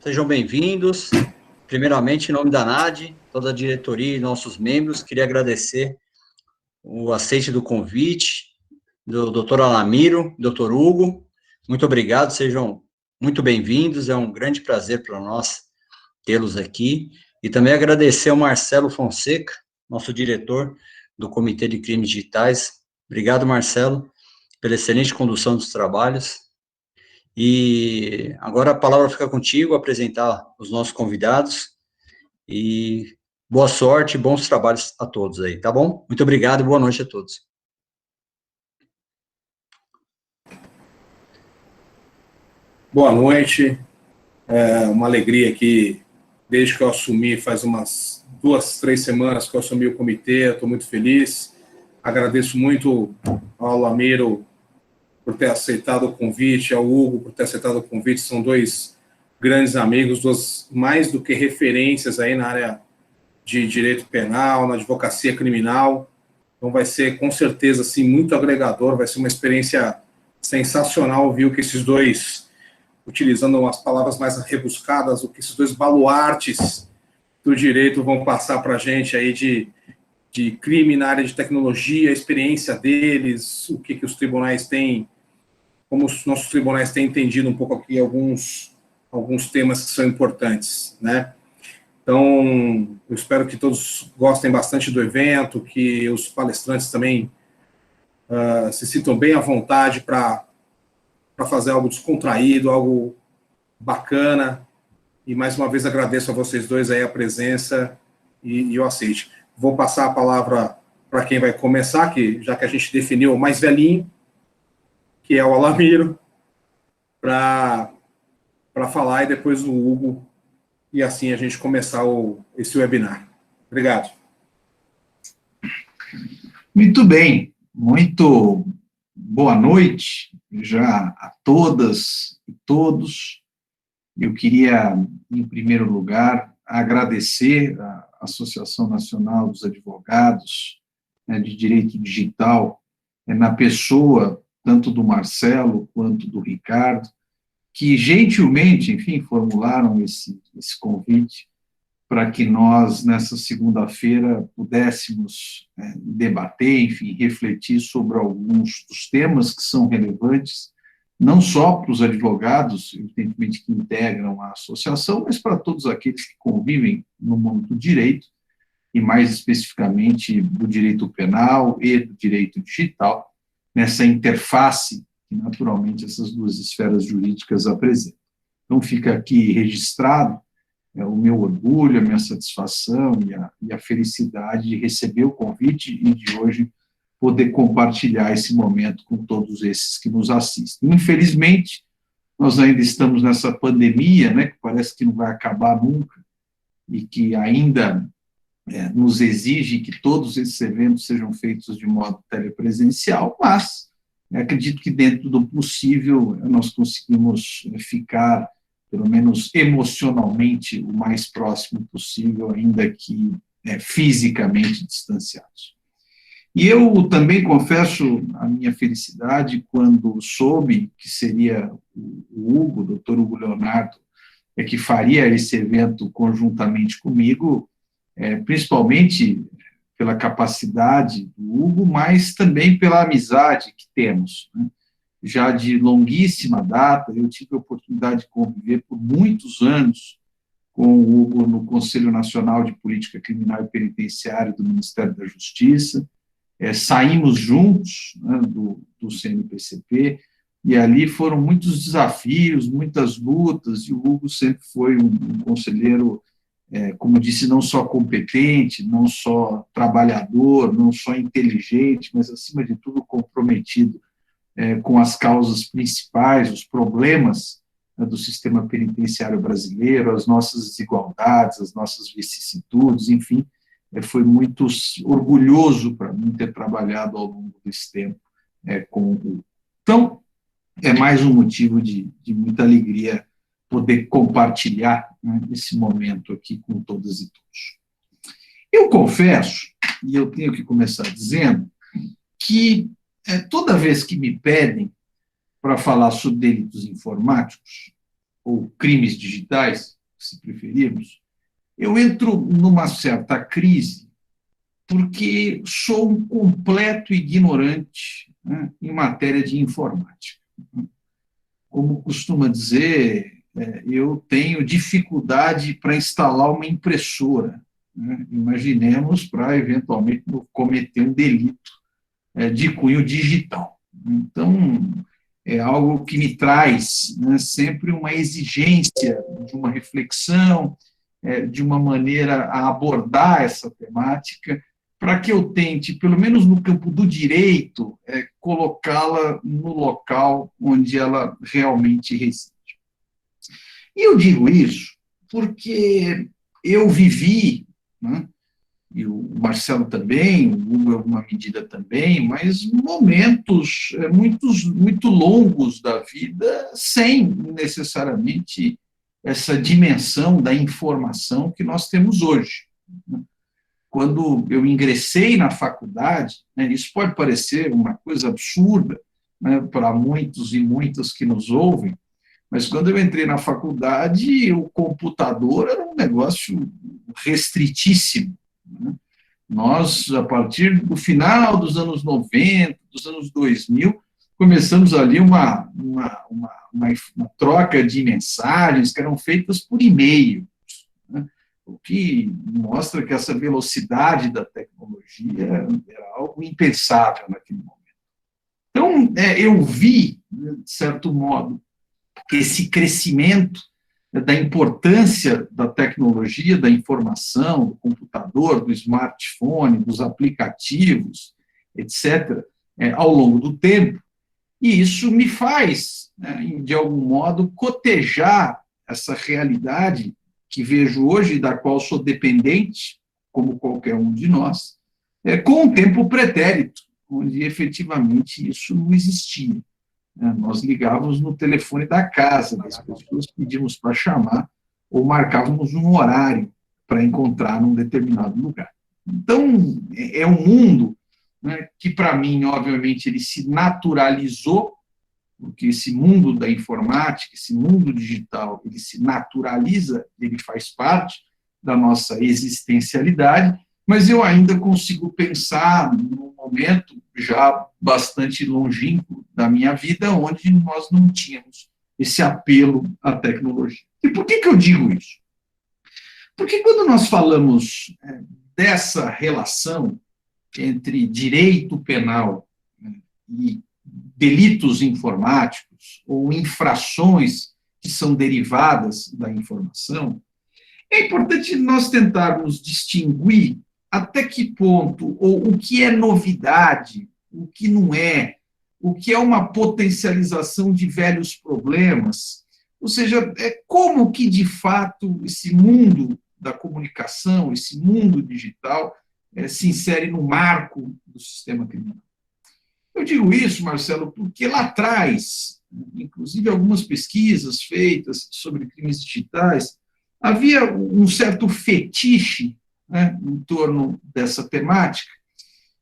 Sejam bem-vindos. Primeiramente, em nome da NAD, toda a diretoria e nossos membros, queria agradecer o aceite do convite do Dr. Alamiro, Dr. Hugo. Muito obrigado, sejam muito bem-vindos. É um grande prazer para nós tê-los aqui. E também agradecer ao Marcelo Fonseca, nosso diretor do Comitê de Crimes Digitais. Obrigado, Marcelo, pela excelente condução dos trabalhos. E agora a palavra fica contigo, apresentar os nossos convidados, e boa sorte, bons trabalhos a todos aí, tá bom? Muito obrigado e boa noite a todos. Boa noite, é uma alegria aqui, desde que eu assumi, faz umas 2, 3 semanas que eu assumi o comitê, eu estou muito feliz, agradeço muito ao Alamiro por ter aceitado o convite, ao Hugo por ter aceitado o convite, são dois grandes amigos, duas mais do que referências aí na área de direito penal, na advocacia criminal, então vai ser com certeza assim, muito agregador, vai ser uma experiência sensacional ouvir o que esses dois, utilizando umas palavras mais rebuscadas, o que esses dois baluartes do direito vão passar para a gente aí de crime na área de tecnologia, a experiência deles, o que os tribunais têm, como os nossos tribunais têm entendido um pouco aqui alguns temas que são importantes, né? Então, eu espero que todos gostem bastante do evento, que os palestrantes também se sintam bem à vontade para fazer algo descontraído, algo bacana. E, mais uma vez, agradeço a vocês dois aí a presença e o aceite. Vou passar a palavra para quem vai começar, já que a gente definiu o mais velhinho, que é o Alamiro, para falar, e depois o Hugo, e assim a gente começar esse webinar. Obrigado. Muito bem, muito boa noite já a todas e todos. Eu queria, em primeiro lugar, agradecer à Associação Nacional dos Advogados, né, de Direito Digital, na pessoa tanto do Marcelo quanto do Ricardo, que gentilmente, enfim, formularam esse convite para que nós, nessa segunda-feira, pudéssemos debater, enfim, refletir sobre alguns dos temas que são relevantes, não só para os advogados, evidentemente, que integram a associação, mas para todos aqueles que convivem no mundo do direito, e mais especificamente do direito penal e do direito digital, nessa interface que, naturalmente, essas duas esferas jurídicas apresentam. Então, fica aqui registrado o meu orgulho, a minha satisfação e a felicidade de receber o convite e de hoje poder compartilhar esse momento com todos esses que nos assistem. Infelizmente, nós ainda estamos nessa pandemia, né, que parece que não vai acabar nunca, e que ainda nos exige que todos esses eventos sejam feitos de modo telepresencial, mas acredito que dentro do possível nós conseguimos ficar, pelo menos emocionalmente, o mais próximo possível, ainda que fisicamente distanciados. E eu também confesso a minha felicidade quando soube que seria o Hugo, o doutor Hugo Leonardo, que faria esse evento conjuntamente comigo, principalmente pela capacidade do Hugo, mas também pela amizade que temos, né? Já de longuíssima data, eu tive a oportunidade de conviver por muitos anos com o Hugo no Conselho Nacional de Política Criminal e Penitenciária do Ministério da Justiça, saímos juntos, né, do CNPCP, e ali foram muitos desafios, muitas lutas, e o Hugo sempre foi um conselheiro, como disse, não só competente, não só trabalhador, não só inteligente, mas, acima de tudo, comprometido com as causas principais, os problemas do sistema penitenciário brasileiro, as nossas desigualdades, as nossas vicissitudes, enfim, foi muito orgulhoso para mim ter trabalhado ao longo desse tempo com o Hugo. Então, é mais um motivo de muita alegria poder compartilhar, né, esse momento aqui com todas e todos. Eu confesso, e eu tenho que começar dizendo, que toda vez que me pedem para falar sobre delitos informáticos ou crimes digitais, se preferirmos, eu entro numa certa crise porque sou um completo ignorante, né, em matéria de informática. Como costuma dizer, eu tenho dificuldade para instalar uma impressora, né? Imaginemos para, eventualmente, cometer um delito de cunho digital. Então, é algo que me traz, né, sempre uma exigência de uma reflexão, de uma maneira a abordar essa temática, para que eu tente, pelo menos no campo do direito, colocá-la no local onde ela realmente reside. E eu digo isso porque eu vivi, né, e o Marcelo também, o Hugo, em alguma medida também, mas momentos muito longos da vida sem necessariamente essa dimensão da informação que nós temos hoje. Quando eu ingressei na faculdade, né, isso pode parecer uma coisa absurda, né, para muitos e muitas que nos ouvem, mas quando eu entrei na faculdade, o computador era um negócio restritíssimo, né? Nós, a partir do final dos anos 90, dos anos 2000, começamos ali uma troca de mensagens que eram feitas por e-mail, né? O que mostra que essa velocidade da tecnologia era algo impensável naquele momento. Então, eu vi, de certo modo, esse crescimento da importância da tecnologia, da informação, do computador, do smartphone, dos aplicativos, etc., ao longo do tempo, e isso me faz, né, de algum modo, cotejar essa realidade que vejo hoje, da qual sou dependente, como qualquer um de nós, com o tempo pretérito, onde efetivamente isso não existia. Nós ligávamos no telefone da casa das pessoas, pedíamos para chamar ou marcávamos um horário para encontrar num determinado lugar. Então, é um mundo, né, que, para mim, obviamente, ele se naturalizou, porque esse mundo da informática, esse mundo digital, ele se naturaliza, ele faz parte da nossa existencialidade, mas eu ainda consigo pensar num momento já bastante longínquo da minha vida, onde nós não tínhamos esse apelo à tecnologia. E por que eu digo isso? Porque quando nós falamos dessa relação entre direito penal, né, e delitos informáticos ou infrações que são derivadas da informação, é importante nós tentarmos distinguir até que ponto, ou o que é novidade, o que não é, o que é uma potencialização de velhos problemas, ou seja, como que, de fato, esse mundo da comunicação, esse mundo digital, se insere no marco do sistema criminal. Eu digo isso, Marcelo, porque lá atrás, inclusive algumas pesquisas feitas sobre crimes digitais, havia um certo fetiche, né, em torno dessa temática,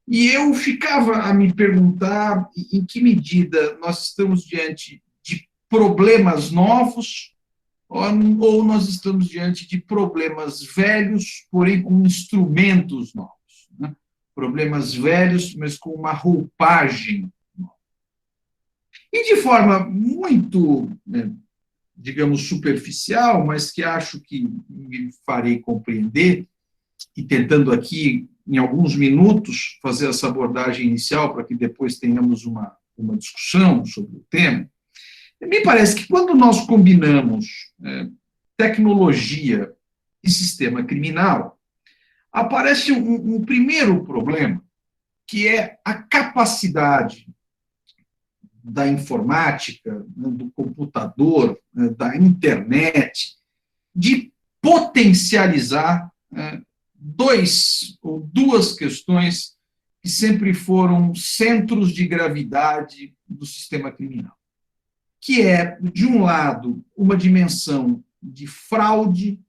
e eu ficava a me perguntar em que medida nós estamos diante de problemas novos ou nós estamos diante de problemas velhos, porém com instrumentos novos, né? Problemas velhos, mas com uma roupagem nova. E de forma muito, né, digamos, superficial, mas que acho que me farei compreender, e tentando aqui, em alguns minutos, fazer essa abordagem inicial para que depois tenhamos uma discussão sobre o tema, me parece que quando nós combinamos tecnologia e sistema criminal, aparece um primeiro problema, que é a capacidade da informática, né, do computador, né, da internet, de potencializar duas questões que sempre foram centros de gravidade do sistema criminal, que é, de um lado, uma dimensão de fraude,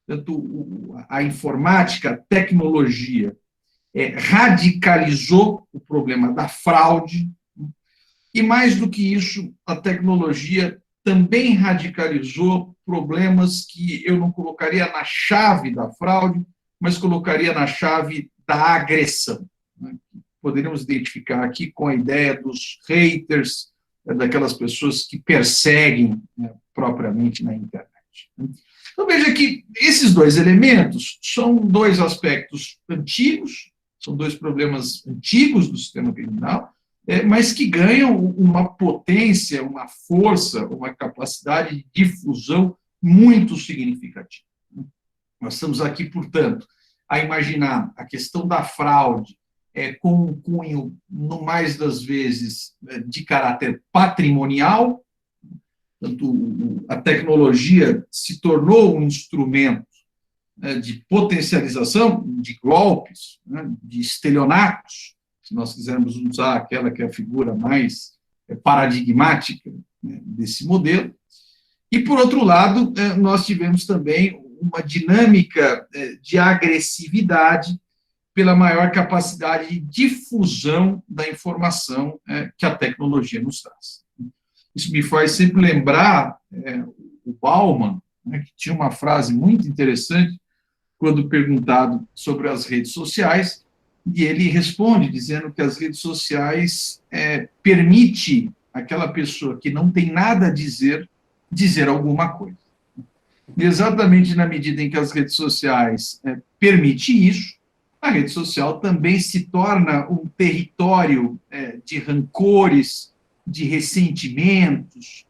tanto a informática, a tecnologia, radicalizou o problema da fraude, e, mais do que isso, a tecnologia também radicalizou problemas que eu não colocaria na chave da fraude, mas colocaria na chave da agressão, né? Poderíamos identificar aqui com a ideia dos haters, daquelas pessoas que perseguem, né, propriamente na internet. Então, veja que esses dois elementos são dois aspectos antigos, são dois problemas antigos do sistema criminal, mas que ganham uma potência, uma força, uma capacidade de difusão muito significativa. Nós estamos aqui, portanto, a imaginar a questão da fraude com um cunho, no mais das vezes, de caráter patrimonial. Portanto, a tecnologia se tornou um instrumento de potencialização de golpes, né, de estelionatos, se nós quisermos usar aquela que é a figura mais paradigmática, né, desse modelo. E, por outro lado, nós tivemos também uma dinâmica de agressividade pela maior capacidade de difusão da informação que a tecnologia nos traz. Isso me faz sempre lembrar o Bauman, né, que tinha uma frase muito interessante quando perguntado sobre as redes sociais, e ele responde dizendo que as redes sociais permite aquela pessoa que não tem nada a dizer alguma coisa. E exatamente na medida em que as redes sociais permitem isso, a rede social também se torna um território de rancores, de ressentimentos,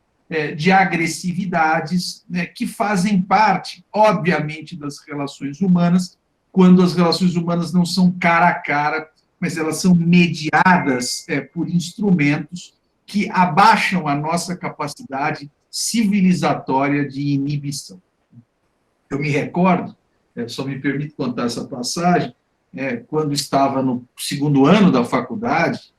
de agressividades, né, que fazem parte, obviamente, das relações humanas, quando as relações humanas não são cara a cara, mas elas são mediadas por instrumentos que abaixam a nossa capacidade civilizatória de inibição. Eu me recordo, só me permite contar essa passagem, quando estava no segundo ano da faculdade,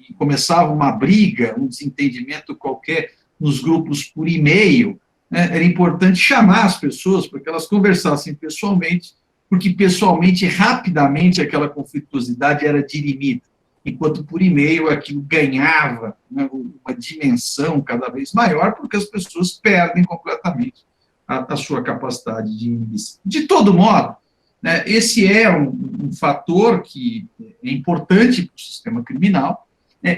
e começava uma briga, um desentendimento qualquer nos grupos por e-mail, né, era importante chamar as pessoas para que elas conversassem pessoalmente, porque pessoalmente, rapidamente, aquela conflituosidade era dirimida, enquanto por e-mail aquilo ganhava, né, uma dimensão cada vez maior, porque as pessoas perdem completamente a sua capacidade de inibição. De todo modo, né, esse é um fator que é importante para o sistema criminal,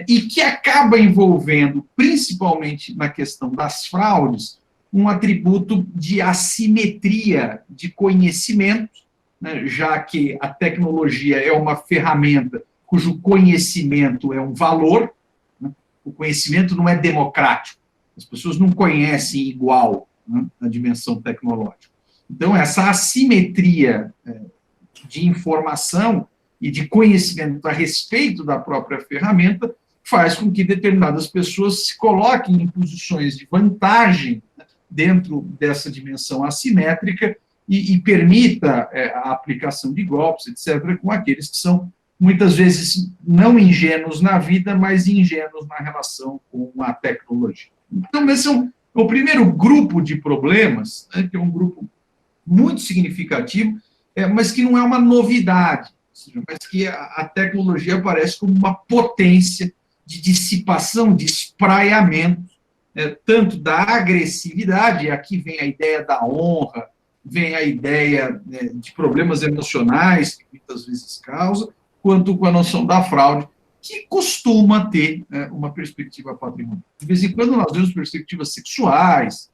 e que acaba envolvendo, principalmente na questão das fraudes, um atributo de assimetria de conhecimento, né, já que a tecnologia é uma ferramenta cujo conhecimento é um valor, né, o conhecimento não é democrático, as pessoas não conhecem igual, né, na dimensão tecnológica. Então, essa assimetria de informação e de conhecimento a respeito da própria ferramenta faz com que determinadas pessoas se coloquem em posições de vantagem, né, dentro dessa dimensão assimétrica e permita a aplicação de golpes, etc., com aqueles que são, muitas vezes, não ingênuos na vida, mas ingênuos na relação com a tecnologia. Então, esse é o primeiro grupo de problemas, né, que é um grupo muito significativo, mas que não é uma novidade, mas que a tecnologia aparece como uma potência de dissipação, de espraiamento, tanto da agressividade, aqui vem a ideia da honra, vem a ideia de problemas emocionais, que muitas vezes causa, quanto com a noção da fraude, que costuma ter uma perspectiva patrimonial. De vez em quando nós vemos perspectivas sexuais,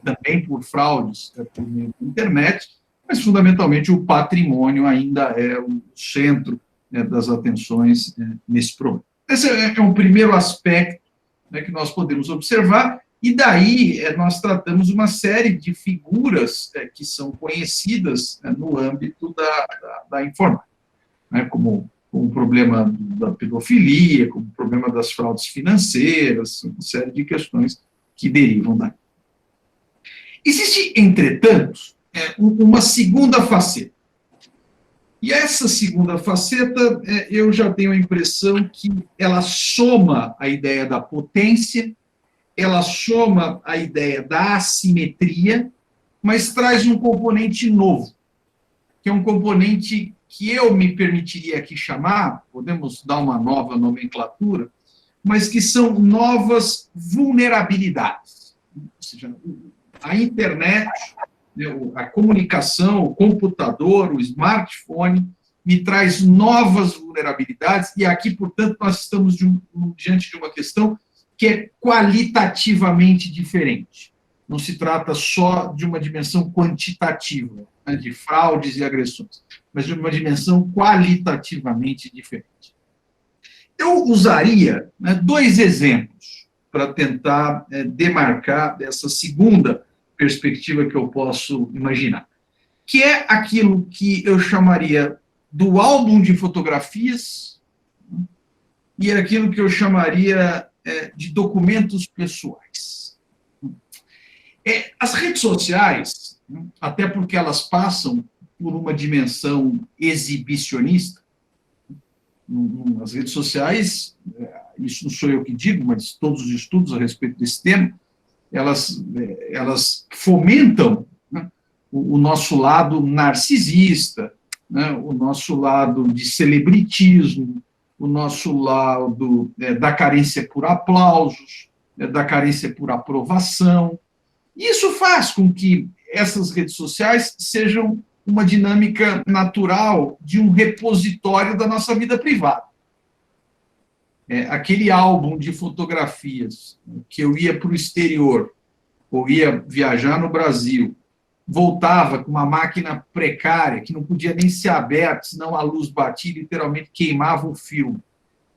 também por fraudes por meio da internet, mas, fundamentalmente, o patrimônio ainda é o centro das atenções nesse problema. Esse é um primeiro aspecto, né, que nós podemos observar, e daí nós tratamos uma série de figuras que são conhecidas no âmbito da informática, né, como o problema da pedofilia, como o problema das fraudes financeiras, uma série de questões que derivam daí. Existe, entretanto, uma segunda faceta. E essa segunda faceta, eu já tenho a impressão que ela soma a ideia da potência, ela soma a ideia da assimetria, mas traz um componente novo, que é um componente que eu me permitiria aqui chamar, podemos dar uma nova nomenclatura, mas que são novas vulnerabilidades. Ou seja, a internet, né, a comunicação, o computador, o smartphone, me traz novas vulnerabilidades, e aqui, portanto, nós estamos diante de uma questão que é qualitativamente diferente. Não se trata só de uma dimensão quantitativa, né, de fraudes e agressões, mas de uma dimensão qualitativamente diferente. Eu usaria, né, 2 exemplos para tentar demarcar essa segunda perspectiva que eu posso imaginar, que é aquilo que eu chamaria do álbum de fotografias e aquilo que eu chamaria de documentos pessoais. As redes sociais, até porque elas passam por uma dimensão exibicionista, nas redes sociais, isso não sou eu que digo, mas todos os estudos a respeito desse tema, elas fomentam, né, o nosso lado narcisista, né, o nosso lado de celebritismo, o nosso lado da carência por aplausos, da carência por aprovação. Isso faz com que essas redes sociais sejam uma dinâmica natural de um repositório da nossa vida privada. Aquele álbum de fotografias que eu ia para o exterior, ou ia viajar no Brasil, voltava com uma máquina precária, que não podia nem ser aberta, senão a luz batia e literalmente queimava o filme,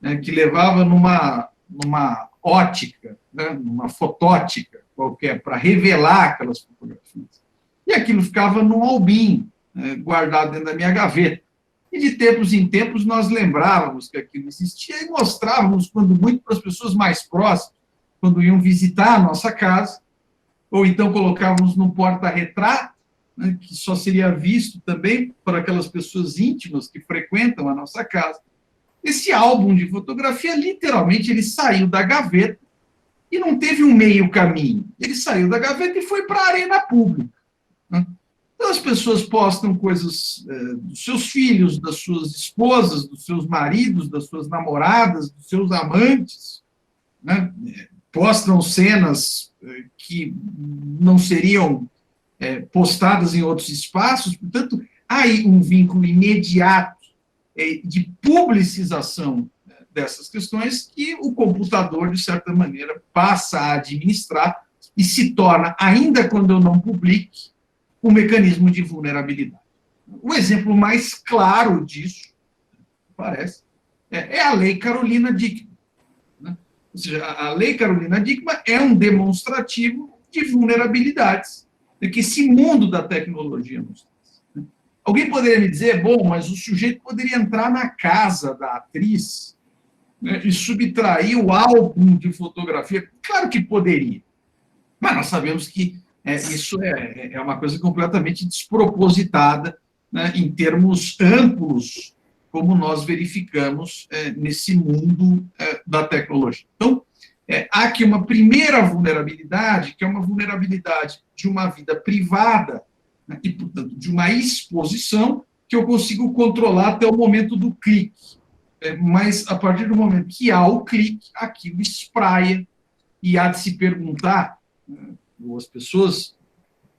né, que levava numa ótica, né, numa fotótica qualquer, para revelar aquelas fotografias. E aquilo ficava num albinho, guardado dentro da minha gaveta. E de tempos em tempos nós lembrávamos que aquilo existia e mostrávamos, quando muito, para as pessoas mais próximas, quando iam visitar a nossa casa, ou então colocávamos num porta-retrato, né, que só seria visto também por aquelas pessoas íntimas que frequentam a nossa casa. Esse álbum de fotografia, literalmente, ele saiu da gaveta e não teve um meio caminho. Ele saiu da gaveta e foi para a arena pública, né? Então, as pessoas postam coisas dos seus filhos, das suas esposas, dos seus maridos, das suas namoradas, dos seus amantes, né? Postam cenas que não seriam postadas em outros espaços. Portanto, há aí um vínculo imediato de publicização dessas questões que o computador, de certa maneira, passa a administrar e se torna, ainda quando eu não publique, um mecanismo de vulnerabilidade. O exemplo mais claro disso, parece, é a Lei Carolina Dickmann, né? Ou seja, a Lei Carolina Dickmann é um demonstrativo de vulnerabilidades que esse mundo da tecnologia nos traz, né? Alguém poderia me dizer, bom, mas o sujeito poderia entrar na casa da atriz, né, e subtrair o álbum de fotografia. Claro que poderia, mas nós sabemos que isso é uma coisa completamente despropositada, né, em termos amplos, como nós verificamos nesse mundo da tecnologia. Então, há aqui uma primeira vulnerabilidade, que é uma vulnerabilidade de uma vida privada, né, e, portanto, de uma exposição que eu consigo controlar até o momento do clique. Mas, a partir do momento que há o clique, aquilo espraia, e há de se perguntar, as pessoas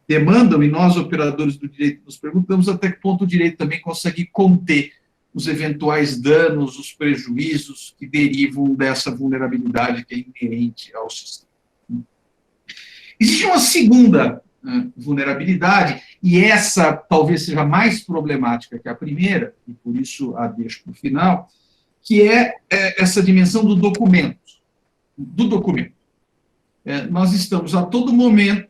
demandam, e nós, operadores do direito, nos perguntamos até que ponto o direito também consegue conter os eventuais danos, os prejuízos que derivam dessa vulnerabilidade que é inerente ao sistema. Existe uma segunda vulnerabilidade, e essa talvez seja mais problemática que a primeira, e por isso a deixo para o final, que é essa dimensão do documento. Nós estamos a todo momento,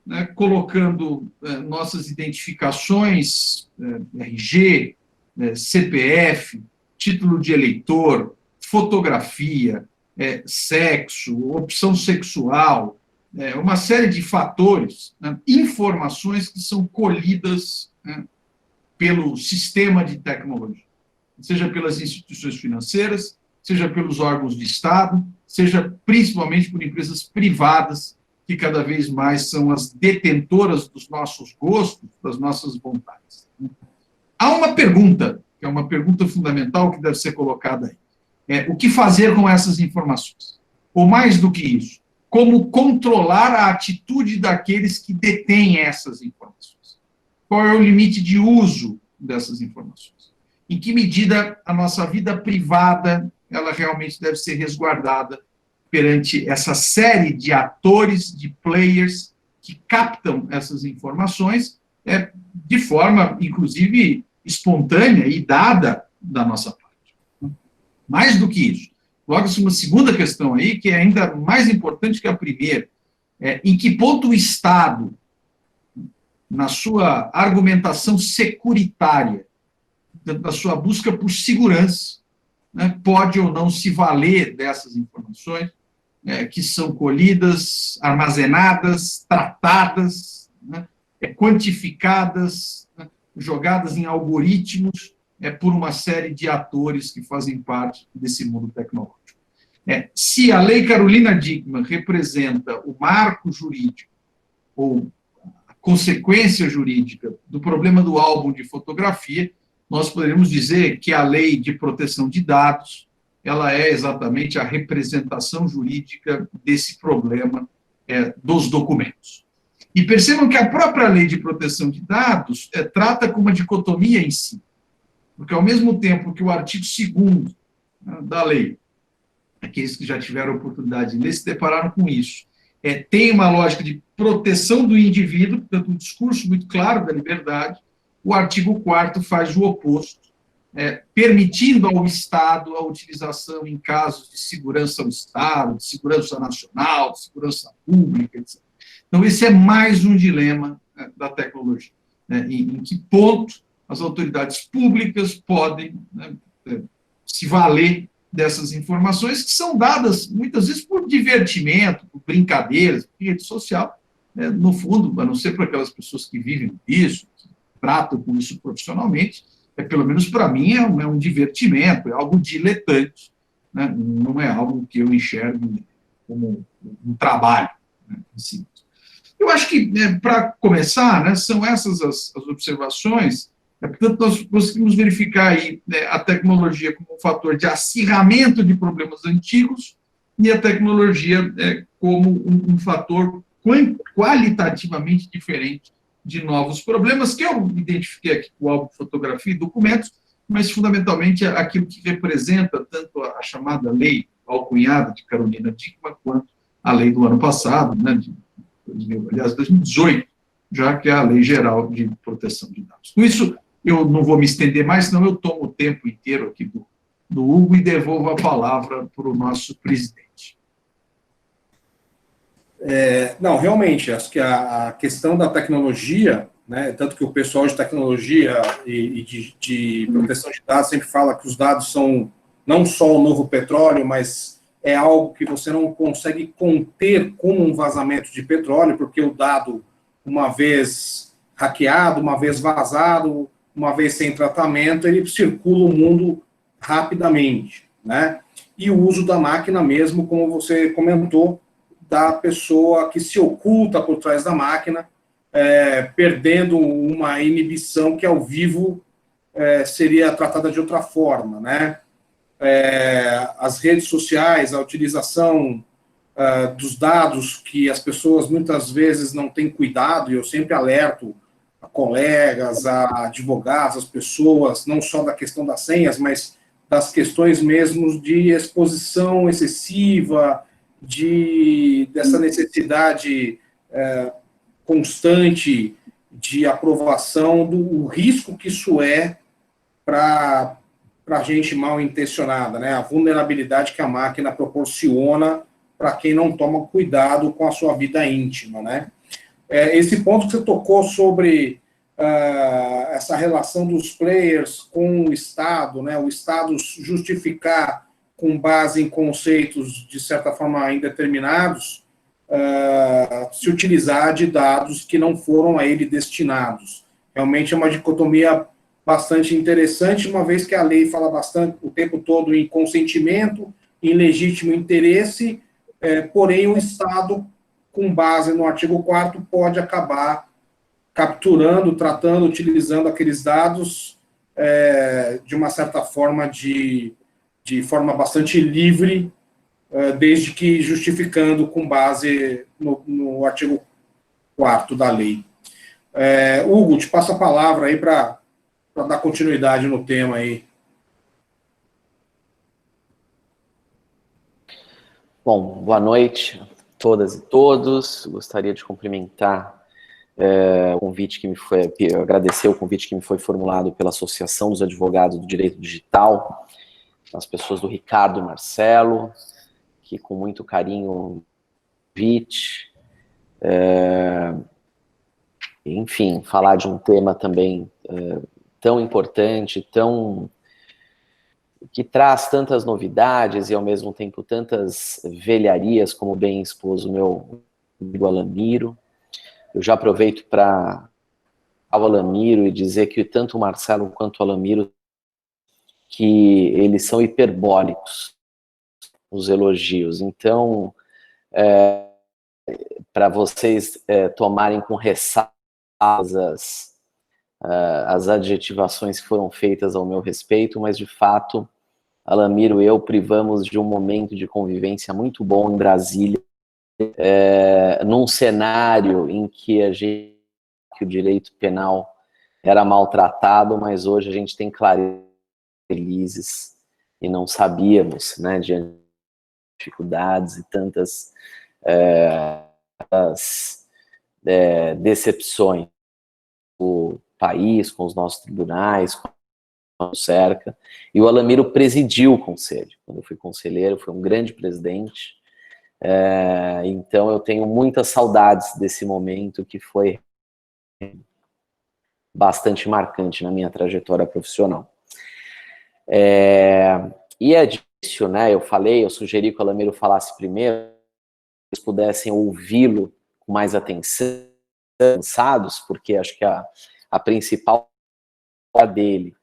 né, colocando nossas identificações, RG, CPF, título de eleitor, fotografia, sexo, opção sexual, uma série de fatores, né, informações que são colhidas, né, pelo sistema de tecnologia, seja pelas instituições financeiras, seja pelos órgãos de Estado, seja principalmente por empresas privadas, que cada vez mais são as detentoras dos nossos gostos, das nossas vontades. Há uma pergunta, que é uma pergunta fundamental que deve ser colocada aí. O que fazer com essas informações? Ou mais do que isso, como controlar a atitude daqueles que detêm essas informações. Qual é o limite de uso dessas informações? Em que medida a nossa vida privada ela realmente deve ser resguardada perante essa série de atores, de players que captam essas informações de forma, inclusive, espontânea e dada da nossa parte. Mais do que isso, coloca-se uma segunda questão aí, que é ainda mais importante que a primeira, em que ponto o Estado, na sua argumentação securitária, da sua busca por segurança, né, pode ou não se valer dessas informações que são colhidas, armazenadas, tratadas, né, quantificadas, né, jogadas em algoritmos por uma série de atores que fazem parte desse mundo tecnológico. Se a Lei Carolina Dickmann representa o marco jurídico ou a consequência jurídica do problema do álbum de fotografia, nós poderíamos dizer que a Lei de Proteção de Dados ela é exatamente a representação jurídica desse problema dos documentos. E percebam que a própria Lei de Proteção de Dados trata com uma dicotomia em si, porque ao mesmo tempo que o artigo 2º da lei, aqueles que já tiveram a oportunidade de ler se depararam com isso, tem uma lógica de proteção do indivíduo, portanto, um discurso muito claro da liberdade. O artigo 4º faz o oposto, permitindo ao Estado a utilização em casos de segurança ao Estado, de segurança nacional, de segurança pública, etc. Então, esse é mais um dilema da tecnologia, em que ponto as autoridades públicas podem se valer dessas informações que são dadas, muitas vezes, por divertimento, por brincadeiras, por rede social, no fundo, a não ser para aquelas pessoas que vivem isso, que tratam com isso profissionalmente, pelo menos para mim, é um divertimento, é algo diletante, né? Não é algo que eu enxergo como um trabalho, né, em si. Eu acho que, para começar, né, são essas as observações. Portanto, nós conseguimos verificar aí a tecnologia como um fator de acirramento de problemas antigos e a tecnologia como um fator qualitativamente diferente de novos problemas, que eu identifiquei aqui com o álbum de fotografia e documentos, mas, fundamentalmente, aquilo que representa tanto a chamada lei alcunhada de Carolina Dickmann, quanto a lei do ano passado, né, aliás, 2018, já que é a Lei Geral de Proteção de Dados. Com isso, eu não vou me estender mais, senão eu tomo o tempo inteiro aqui do Hugo e devolvo a palavra para o nosso presidente. Não, realmente, acho que a questão da tecnologia, né, tanto que o pessoal de tecnologia e de proteção de dados sempre fala que os dados são não só o novo petróleo, mas é algo que você não consegue conter como um vazamento de petróleo, porque o dado, uma vez hackeado, uma vez vazado, uma vez sem tratamento, ele circula o mundo rapidamente, né? E o uso da máquina mesmo, como você comentou, da pessoa que se oculta por trás da máquina, perdendo uma inibição que ao vivo seria tratada de outra forma, né? As redes sociais, a utilização dos dados que as pessoas muitas vezes não têm cuidado, e eu sempre alerto a colegas, a advogados, as pessoas, não só da questão das senhas, mas das questões mesmo de exposição excessiva, dessa necessidade constante de aprovação do risco que isso para a gente mal intencionada, né? A vulnerabilidade que a máquina proporciona para quem não toma cuidado com a sua vida íntima, né? Esse ponto que você tocou sobre essa relação dos players com o Estado, né? O Estado justificar com base em conceitos, de certa forma, indeterminados, se utilizar de dados que não foram a ele destinados. Realmente é uma dicotomia bastante interessante, uma vez que a lei fala bastante o tempo todo em consentimento, em legítimo interesse, porém o Estado, com base no artigo 4º, pode acabar capturando, tratando, utilizando aqueles dados de uma certa forma, de forma bastante livre, desde que justificando com base no artigo 4º da lei. Hugo, te passo a palavra aí para dar continuidade no tema aí. Bom, boa noite a todas e todos. Gostaria de cumprimentar o convite que me foi, agradecer o convite que me foi formulado pela Associação dos Advogados do Direito Digital, as pessoas do Ricardo e Marcelo, que com muito carinho convite. Enfim, falar de um tema também tão importante, que traz tantas novidades e, ao mesmo tempo, tantas velharias, como bem expôs o meu amigo Alamiro. Eu já aproveito para ao Alamiro e dizer que tanto o Marcelo quanto o Alamiro, que eles são hiperbólicos, os elogios. Então, para vocês tomarem com ressalvas as adjetivações que foram feitas ao meu respeito, mas, de fato, Alamiro e eu privamos de um momento de convivência muito bom em Brasília, num cenário em que que o direito penal era maltratado, mas hoje a gente tem clareza felizes e não sabíamos, né, diante de dificuldades e tantas decepções com o país, com os nossos tribunais, com a cerca. E o Alamiro presidiu o conselho. Quando eu fui conselheiro, foi um grande presidente. Então eu tenho muitas saudades desse momento que foi bastante marcante na minha trajetória profissional. E é disso, né, eu sugeri que o Alamiro falasse primeiro, que eles pudessem ouvi-lo com mais atenção, cansados, porque acho que a principal dele.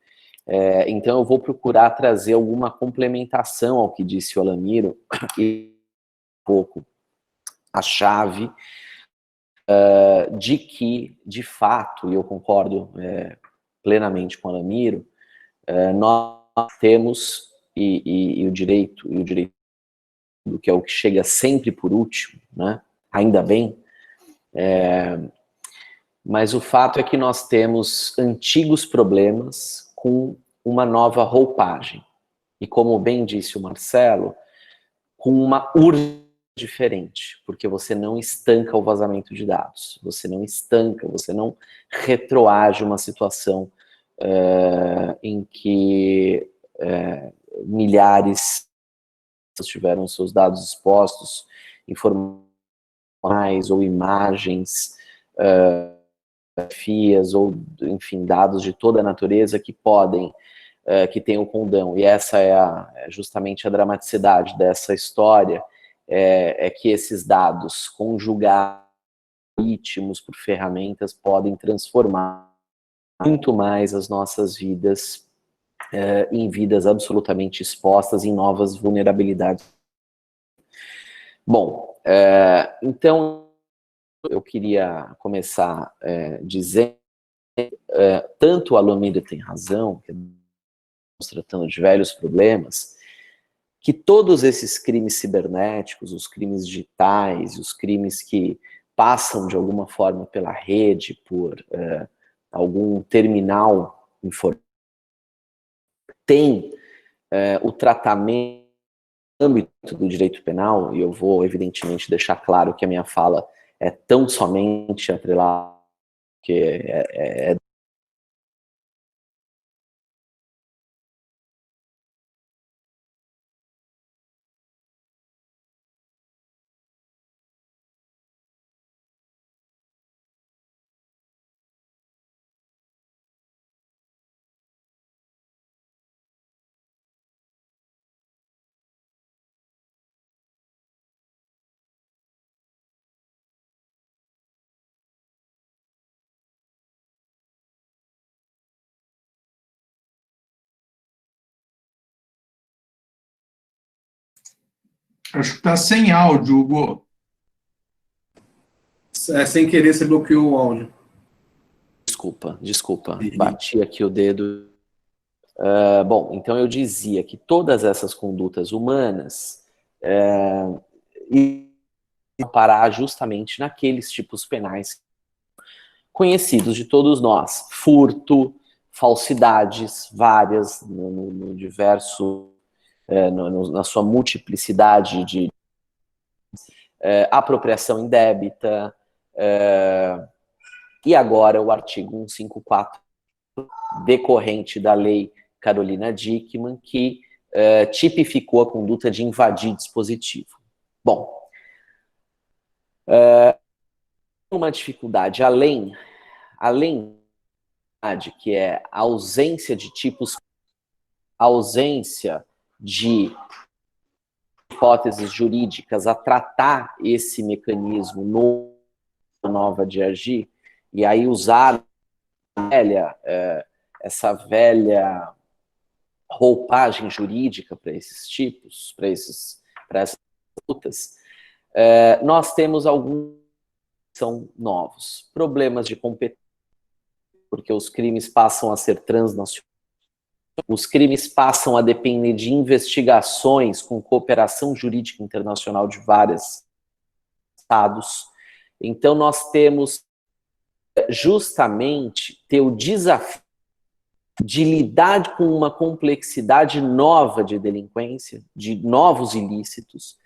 Então eu vou procurar trazer alguma complementação ao que disse o Alamiro, e um pouco a chave de que, de fato, e eu concordo plenamente com o Alamiro, nós temos, e o direito, que é o que chega sempre por último, né? Ainda bem, mas o fato é que nós temos antigos problemas com uma nova roupagem. E como bem disse o Marcelo, com uma urgência diferente, porque você não estanca o vazamento de dados, você não retroage uma situação em que milhares tiveram seus dados expostos, informações ou imagens, fotografias ou, enfim, dados de toda a natureza que que tem o condão. E essa é justamente a dramaticidade dessa história, que esses dados conjugados, algoritmos por ferramentas, podem transformar muito mais as nossas vidas em vidas absolutamente expostas em novas vulnerabilidades. Bom, então eu queria começar dizendo tanto o Alamiro tem razão, que estamos tratando de velhos problemas, que todos esses crimes cibernéticos, os crimes digitais, os crimes que passam de alguma forma pela rede, por algum terminal informático, tem o tratamento no âmbito do direito penal, e eu vou evidentemente deixar claro que a minha fala é tão somente atrelada, que Acho que está sem áudio, Hugo. Sem querer, você bloqueou o áudio. Desculpa, bati aqui o dedo. Bom, então eu dizia que todas essas condutas humanas e parar justamente naqueles tipos penais conhecidos de todos nós. Furto, falsidades várias, no diverso, na sua multiplicidade de apropriação indébita, e agora o artigo 154, decorrente da lei Carolina Dickmann, que tipificou a conduta de invadir dispositivo. Bom, uma dificuldade além que é a ausência de tipos, a ausência de hipóteses jurídicas a tratar esse mecanismo nova de agir, e aí usar essa velha roupagem jurídica para esses tipos, para essas lutas, nós temos alguns que são novos. Problemas de competência, porque os crimes passam a ser transnacionais, os crimes passam a depender de investigações com cooperação jurídica internacional de vários estados. Então, nós temos justamente ter o desafio de lidar com uma complexidade nova de delinquência, de novos ilícitos,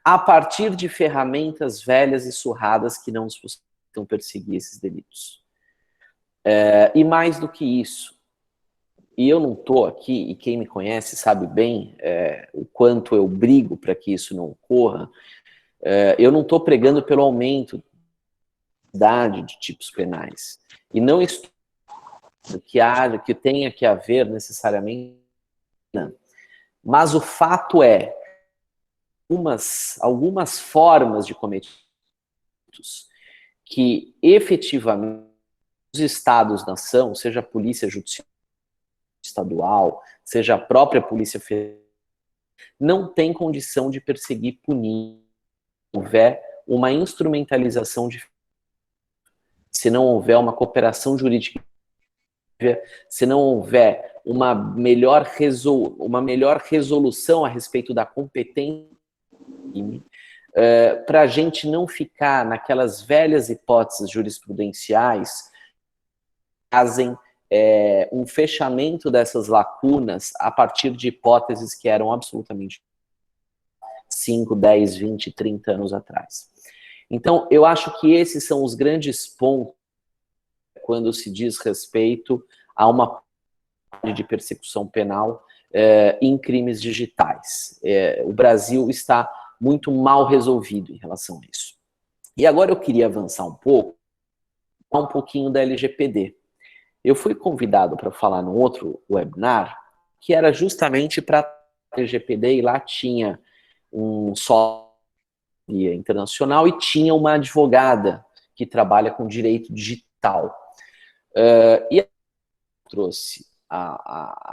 a partir de ferramentas velhas e surradas que não nos possibilitam perseguir esses delitos. E mais do que isso, e eu não estou aqui, e quem me conhece sabe bem o quanto eu brigo para que isso não ocorra, eu não estou pregando pelo aumento de tipos penais. E não estou que tenha que haver necessariamente, não. Mas o fato é, algumas formas de cometer que efetivamente os estados-nação, seja a polícia judicial estadual, seja a própria polícia federal, não tem condição de perseguir, punir, se houver uma instrumentalização se não houver uma cooperação jurídica, se não houver uma melhor resolução a respeito da competência, para a gente não ficar naquelas velhas hipóteses jurisprudenciais que fazem um fechamento dessas lacunas a partir de hipóteses que eram absolutamente 5, 10, 20, 30 anos atrás. Então, eu acho que esses são os grandes pontos quando se diz respeito a uma de persecução penal em crimes digitais. O Brasil está muito mal resolvido em relação a isso. E agora eu queria avançar um pouquinho da LGPD. Eu fui convidado para falar num outro webinar, que era justamente para a LGPD, e lá tinha um software internacional e tinha uma advogada que trabalha com direito digital. E eu trouxe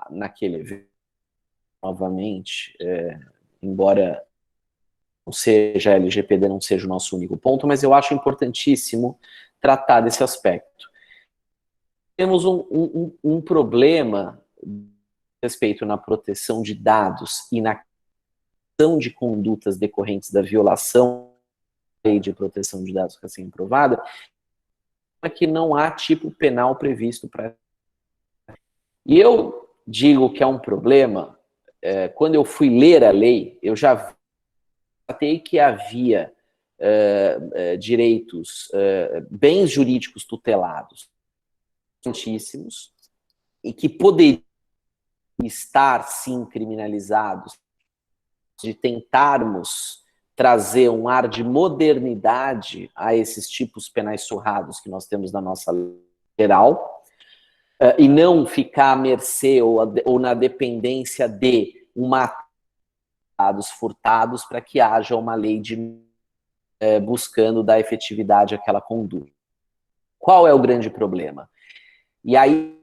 naquele evento, novamente, embora não seja a LGPD, não seja o nosso único ponto, mas eu acho importantíssimo tratar desse aspecto. Temos um problema a respeito na proteção de dados e na questão de condutas decorrentes da violação da lei de proteção de dados recém-aprovada, é que não há tipo penal previsto para. E eu digo que é um problema, quando eu fui ler a lei, eu já notei que havia direitos, bens jurídicos tutelados, importantíssimos, e que poderiam estar, sim, criminalizados, de tentarmos trazer um ar de modernidade a esses tipos penais surrados que nós temos na nossa lei geral, e não ficar à mercê ou na dependência de dados furtados para que haja uma lei buscando dar efetividade àquela conduta. Qual é o grande problema? E aí,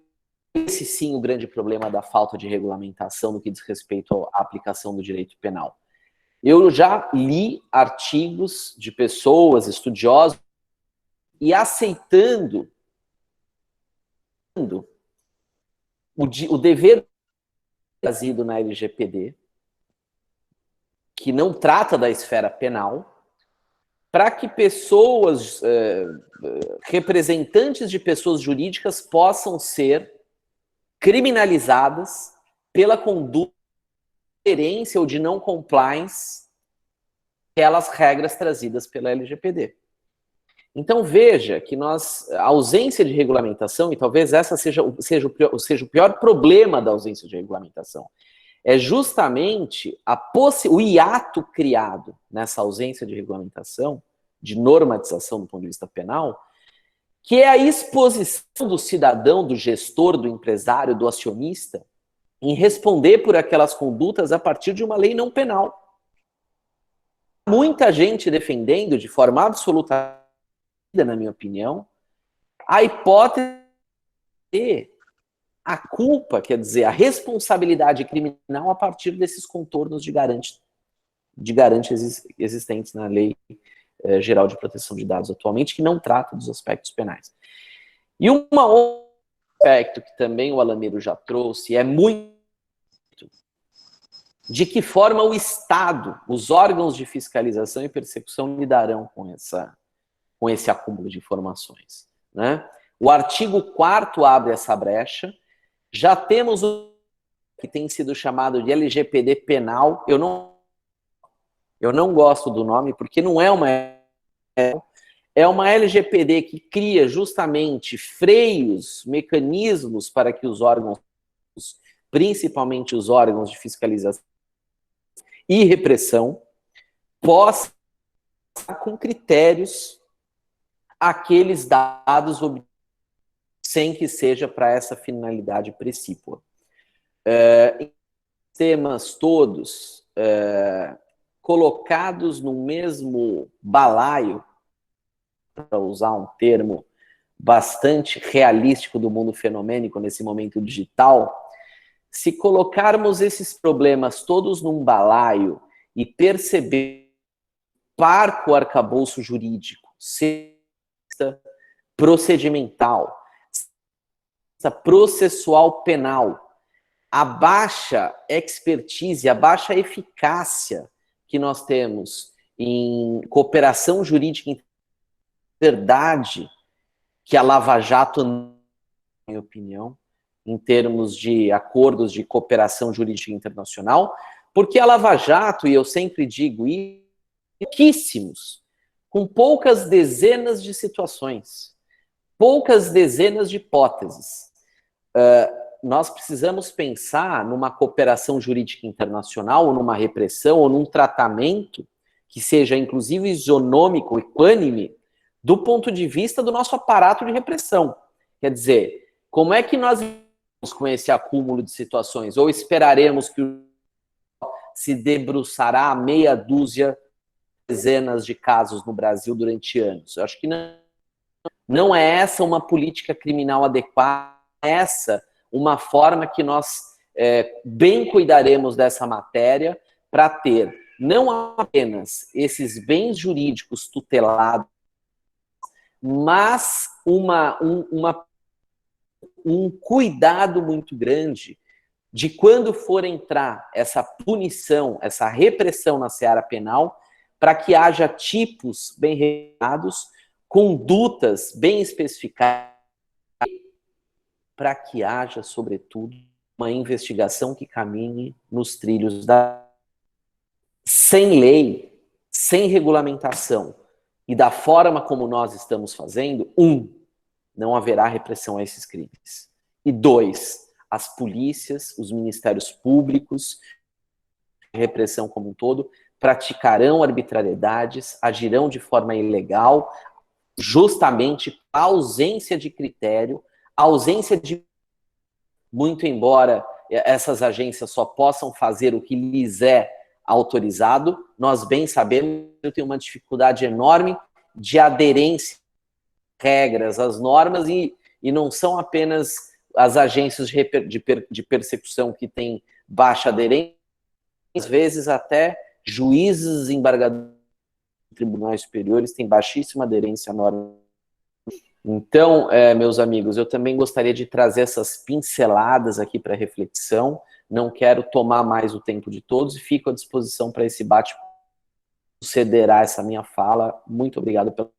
esse sim, o grande problema da falta de regulamentação no que diz respeito à aplicação do direito penal. Eu já li artigos de pessoas, estudiosos, e aceitando o dever trazido na LGPD, que não trata da esfera penal, para que pessoas, representantes de pessoas jurídicas possam ser criminalizadas pela conduta de interferência ou de não compliance aquelas regras trazidas pela LGPD. Então veja que a ausência de regulamentação, e talvez essa seja o pior problema da ausência de regulamentação, é justamente o hiato criado nessa ausência de regulamentação, de normatização do ponto de vista penal, que é a exposição do cidadão, do gestor, do empresário, do acionista, em responder por aquelas condutas a partir de uma lei não penal. Muita gente defendendo, de forma absoluta, na minha opinião, a hipótese de a culpa, quer dizer, a responsabilidade criminal a partir desses contornos de garantes existentes na Lei Geral de Proteção de Dados atualmente, que não trata dos aspectos penais. E um outro aspecto que também o Alamiro já trouxe é muito de que forma o Estado, os órgãos de fiscalização e persecução lidarão com esse acúmulo de informações, né? O artigo 4º abre essa brecha. Já temos o que tem sido chamado de LGPD penal. Eu não gosto do nome, porque não é uma LGPD que cria justamente freios, mecanismos para que os órgãos, principalmente os órgãos de fiscalização e repressão, possam, com critérios, aqueles dados sem que seja para essa finalidade precípua. Temas todos colocados no mesmo balaio, para usar um termo bastante realístico do mundo fenomênico nesse momento digital, se colocarmos esses problemas todos num balaio e perceber parco arcabouço jurídico, procedimental, processual penal, a baixa expertise, a baixa eficácia que nós temos em cooperação jurídica em verdade, que a Lava Jato, na minha opinião, em termos de acordos de cooperação jurídica internacional, porque a Lava Jato, e eu sempre digo isso, pouquíssimos, com poucas dezenas de situações, poucas dezenas de hipóteses. Nós precisamos pensar numa cooperação jurídica internacional, ou numa repressão, ou num tratamento que seja, inclusive, isonômico, equânime, do ponto de vista do nosso aparato de repressão. Quer dizer, como é que nós vamos com esse acúmulo de situações? Ou esperaremos que se debruçará a meia dúzia, dezenas de casos no Brasil durante anos? Eu acho que não é essa uma política criminal adequada, é essa uma forma que nós bem cuidaremos dessa matéria para ter não apenas esses bens jurídicos tutelados, mas um cuidado muito grande de quando for entrar essa punição, essa repressão na seara penal, para que haja tipos bem regulados, condutas bem especificadas, para que haja, sobretudo, uma investigação que caminhe nos trilhos sem lei, sem regulamentação, e da forma como nós estamos fazendo, não haverá repressão a esses crimes. E 2, as polícias, os ministérios públicos, a repressão como um todo, praticarão arbitrariedades, agirão de forma ilegal, justamente a ausência de critério, a ausência de... Muito embora essas agências só possam fazer o que lhes é autorizado, nós bem sabemos que eu tenho uma dificuldade enorme de aderência às regras, às normas, e não são apenas as agências de persecução que têm baixa aderência, às vezes até juízes, embargadores de tribunais superiores têm baixíssima aderência à norma. Então, meus amigos, eu também gostaria de trazer essas pinceladas aqui para reflexão. Não quero tomar mais o tempo de todos e fico à disposição para esse bate-papo. Sucederá essa minha fala. Muito obrigado pelo.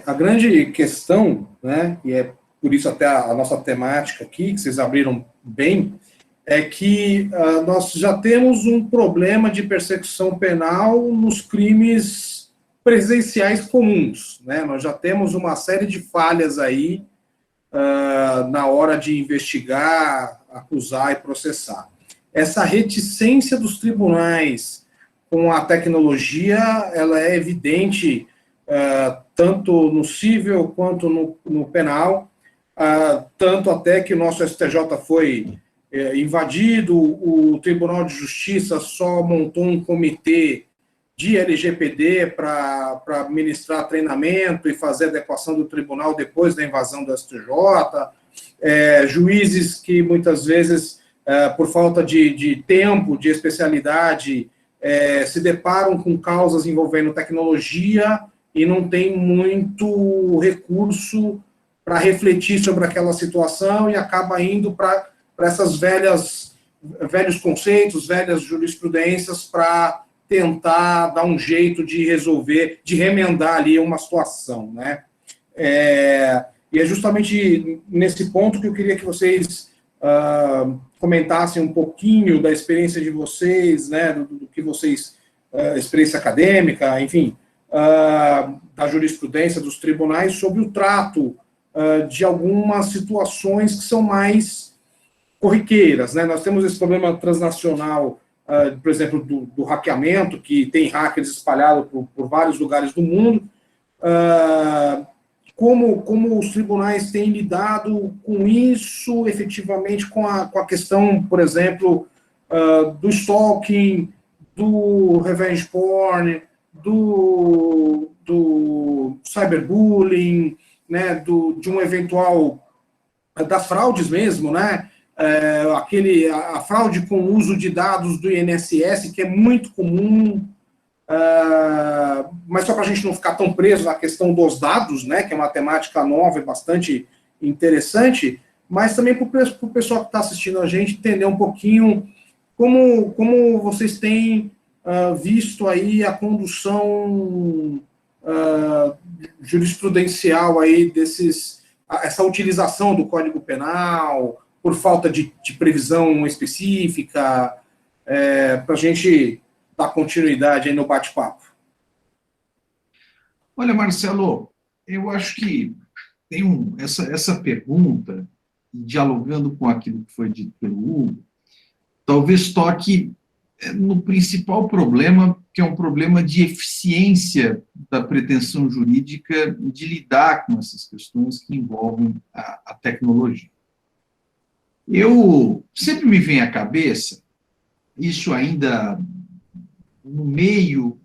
A grande questão, né, e é por isso até a nossa temática aqui, que vocês abriram bem, é que nós já temos um problema de persecução penal nos crimes presenciais comuns, né? Nós já temos uma série de falhas aí na hora de investigar, acusar e processar. Essa reticência dos tribunais com a tecnologia, ela é evidente tanto no civil quanto no penal, tanto até que o nosso STJ foi invadido, o Tribunal de Justiça só montou um comitê de LGPD para ministrar treinamento e fazer adequação do tribunal depois da invasão do STJ, juízes que muitas vezes, por falta de tempo, de especialidade, se deparam com causas envolvendo tecnologia e não tem muito recurso para refletir sobre aquela situação e acaba indo para essas velhos conceitos, velhas jurisprudências para tentar dar um jeito de resolver, de remendar ali uma situação, né? E é justamente nesse ponto que eu queria que vocês comentassem um pouquinho da experiência de vocês, né, do que vocês, experiência acadêmica, enfim, da jurisprudência dos tribunais sobre o trato de algumas situações que são mais corriqueiras, né? Nós temos esse problema transnacional, por exemplo, do hackeamento, que tem hackers espalhados por vários lugares do mundo. Como os tribunais têm lidado com isso, efetivamente, com a questão, por exemplo, do stalking, do revenge porn, do cyberbullying, né, de um eventual, das fraudes mesmo, né, a fraude com o uso de dados do INSS, que é muito comum, mas só para a gente não ficar tão preso na questão dos dados, né, que é uma temática nova e bastante interessante, mas também para o pessoal que está assistindo a gente entender um pouquinho como vocês têm visto aí a condução jurisprudencial aí essa utilização do Código Penal por falta de previsão específica, para a gente dar continuidade aí no bate-papo. Olha, Marcelo, eu acho que tem essa pergunta, dialogando com aquilo que foi dito pelo Hugo, talvez toque no principal problema, que é um problema de eficiência da pretensão jurídica de lidar com essas questões que envolvem a tecnologia. Eu sempre me vem à cabeça, isso ainda no meio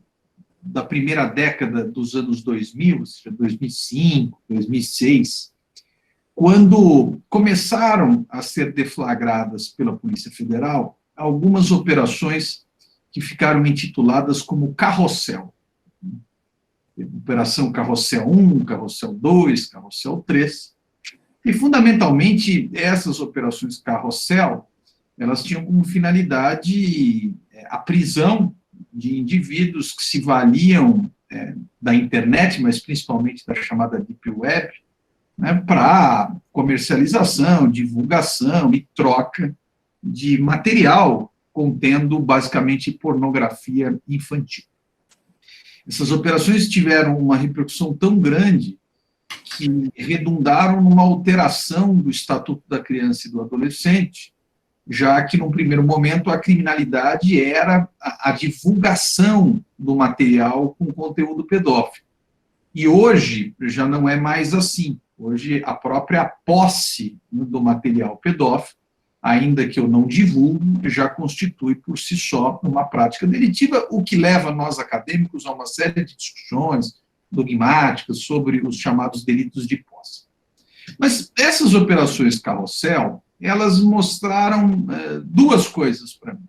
da primeira década dos anos 2000, seja 2005, 2006, quando começaram a ser deflagradas pela Polícia Federal algumas operações que ficaram intituladas como Carrossel. Operação Carrossel 1, Carrossel 2, Carrossel 3. E, fundamentalmente, essas operações Carrossel, elas tinham como finalidade a prisão de indivíduos que se valiam da internet, mas principalmente da chamada Deep Web, né, para comercialização, divulgação e troca de material contendo, basicamente, pornografia infantil. Essas operações tiveram uma repercussão tão grande que redundaram numa alteração do Estatuto da Criança e do Adolescente, já que, num primeiro momento, a criminalidade era a divulgação do material com conteúdo pedófilo. E hoje já não é mais assim. Hoje, a própria posse do material pedófilo, ainda que eu não divulgue, já constitui por si só uma prática delitiva, o que leva nós acadêmicos a uma série de discussões dogmáticas sobre os chamados delitos de posse. Mas essas operações Carrossel, elas mostraram duas coisas para mim.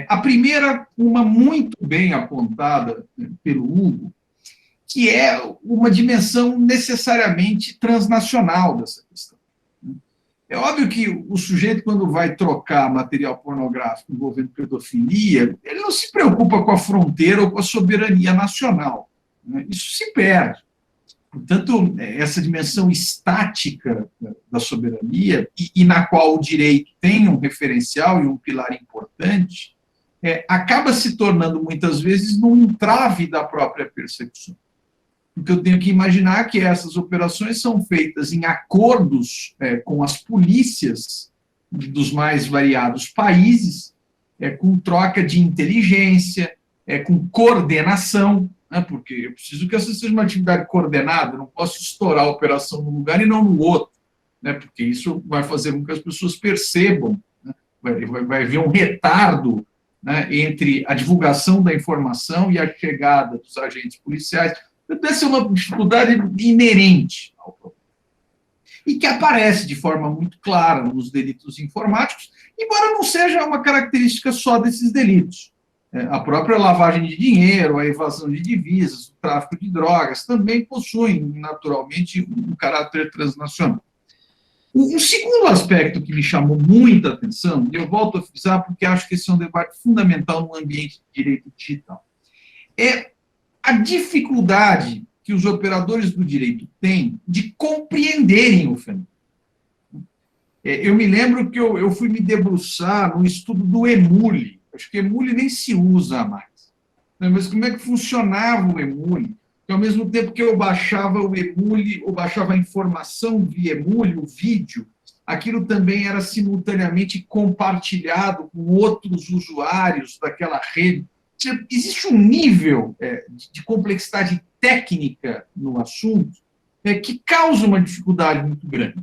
A primeira, uma muito bem apontada pelo Hugo, que é uma dimensão necessariamente transnacional dessa questão. É óbvio que o sujeito, quando vai trocar material pornográfico envolvendo pedofilia, ele não se preocupa com a fronteira ou com a soberania nacional. Isso se perde. Portanto, essa dimensão estática da soberania, e na qual o direito tem um referencial e um pilar importante, acaba se tornando, muitas vezes, num entrave da própria persecução. Porque eu tenho que imaginar que essas operações são feitas em acordos com as polícias dos mais variados países, com troca de inteligência, com coordenação, porque eu preciso que essa seja uma atividade coordenada, eu não posso estourar a operação num lugar e não no outro, porque isso vai fazer com que as pessoas percebam, vai haver um retardo entre a divulgação da informação e a chegada dos agentes policiais. Essa é uma dificuldade inerente ao problema. E que aparece de forma muito clara nos delitos informáticos, embora não seja uma característica só desses delitos. A própria lavagem de dinheiro, a evasão de divisas, o tráfico de drogas, também possuem, naturalmente, um caráter transnacional. O segundo aspecto que me chamou muita atenção, e eu volto a frisar porque acho que esse é um debate fundamental no ambiente de direito digital, é a dificuldade que os operadores do direito têm de compreenderem o fenômeno. Eu me lembro que eu fui me debruçar no estudo do Emule. Acho que Emule nem se usa mais. Mas como é que funcionava o Emule? Que, ao mesmo tempo que eu baixava o Emule, ou baixava a informação via Emule, o vídeo, aquilo também era simultaneamente compartilhado com outros usuários daquela rede. Existe um nível de complexidade técnica no assunto que causa uma dificuldade muito grande.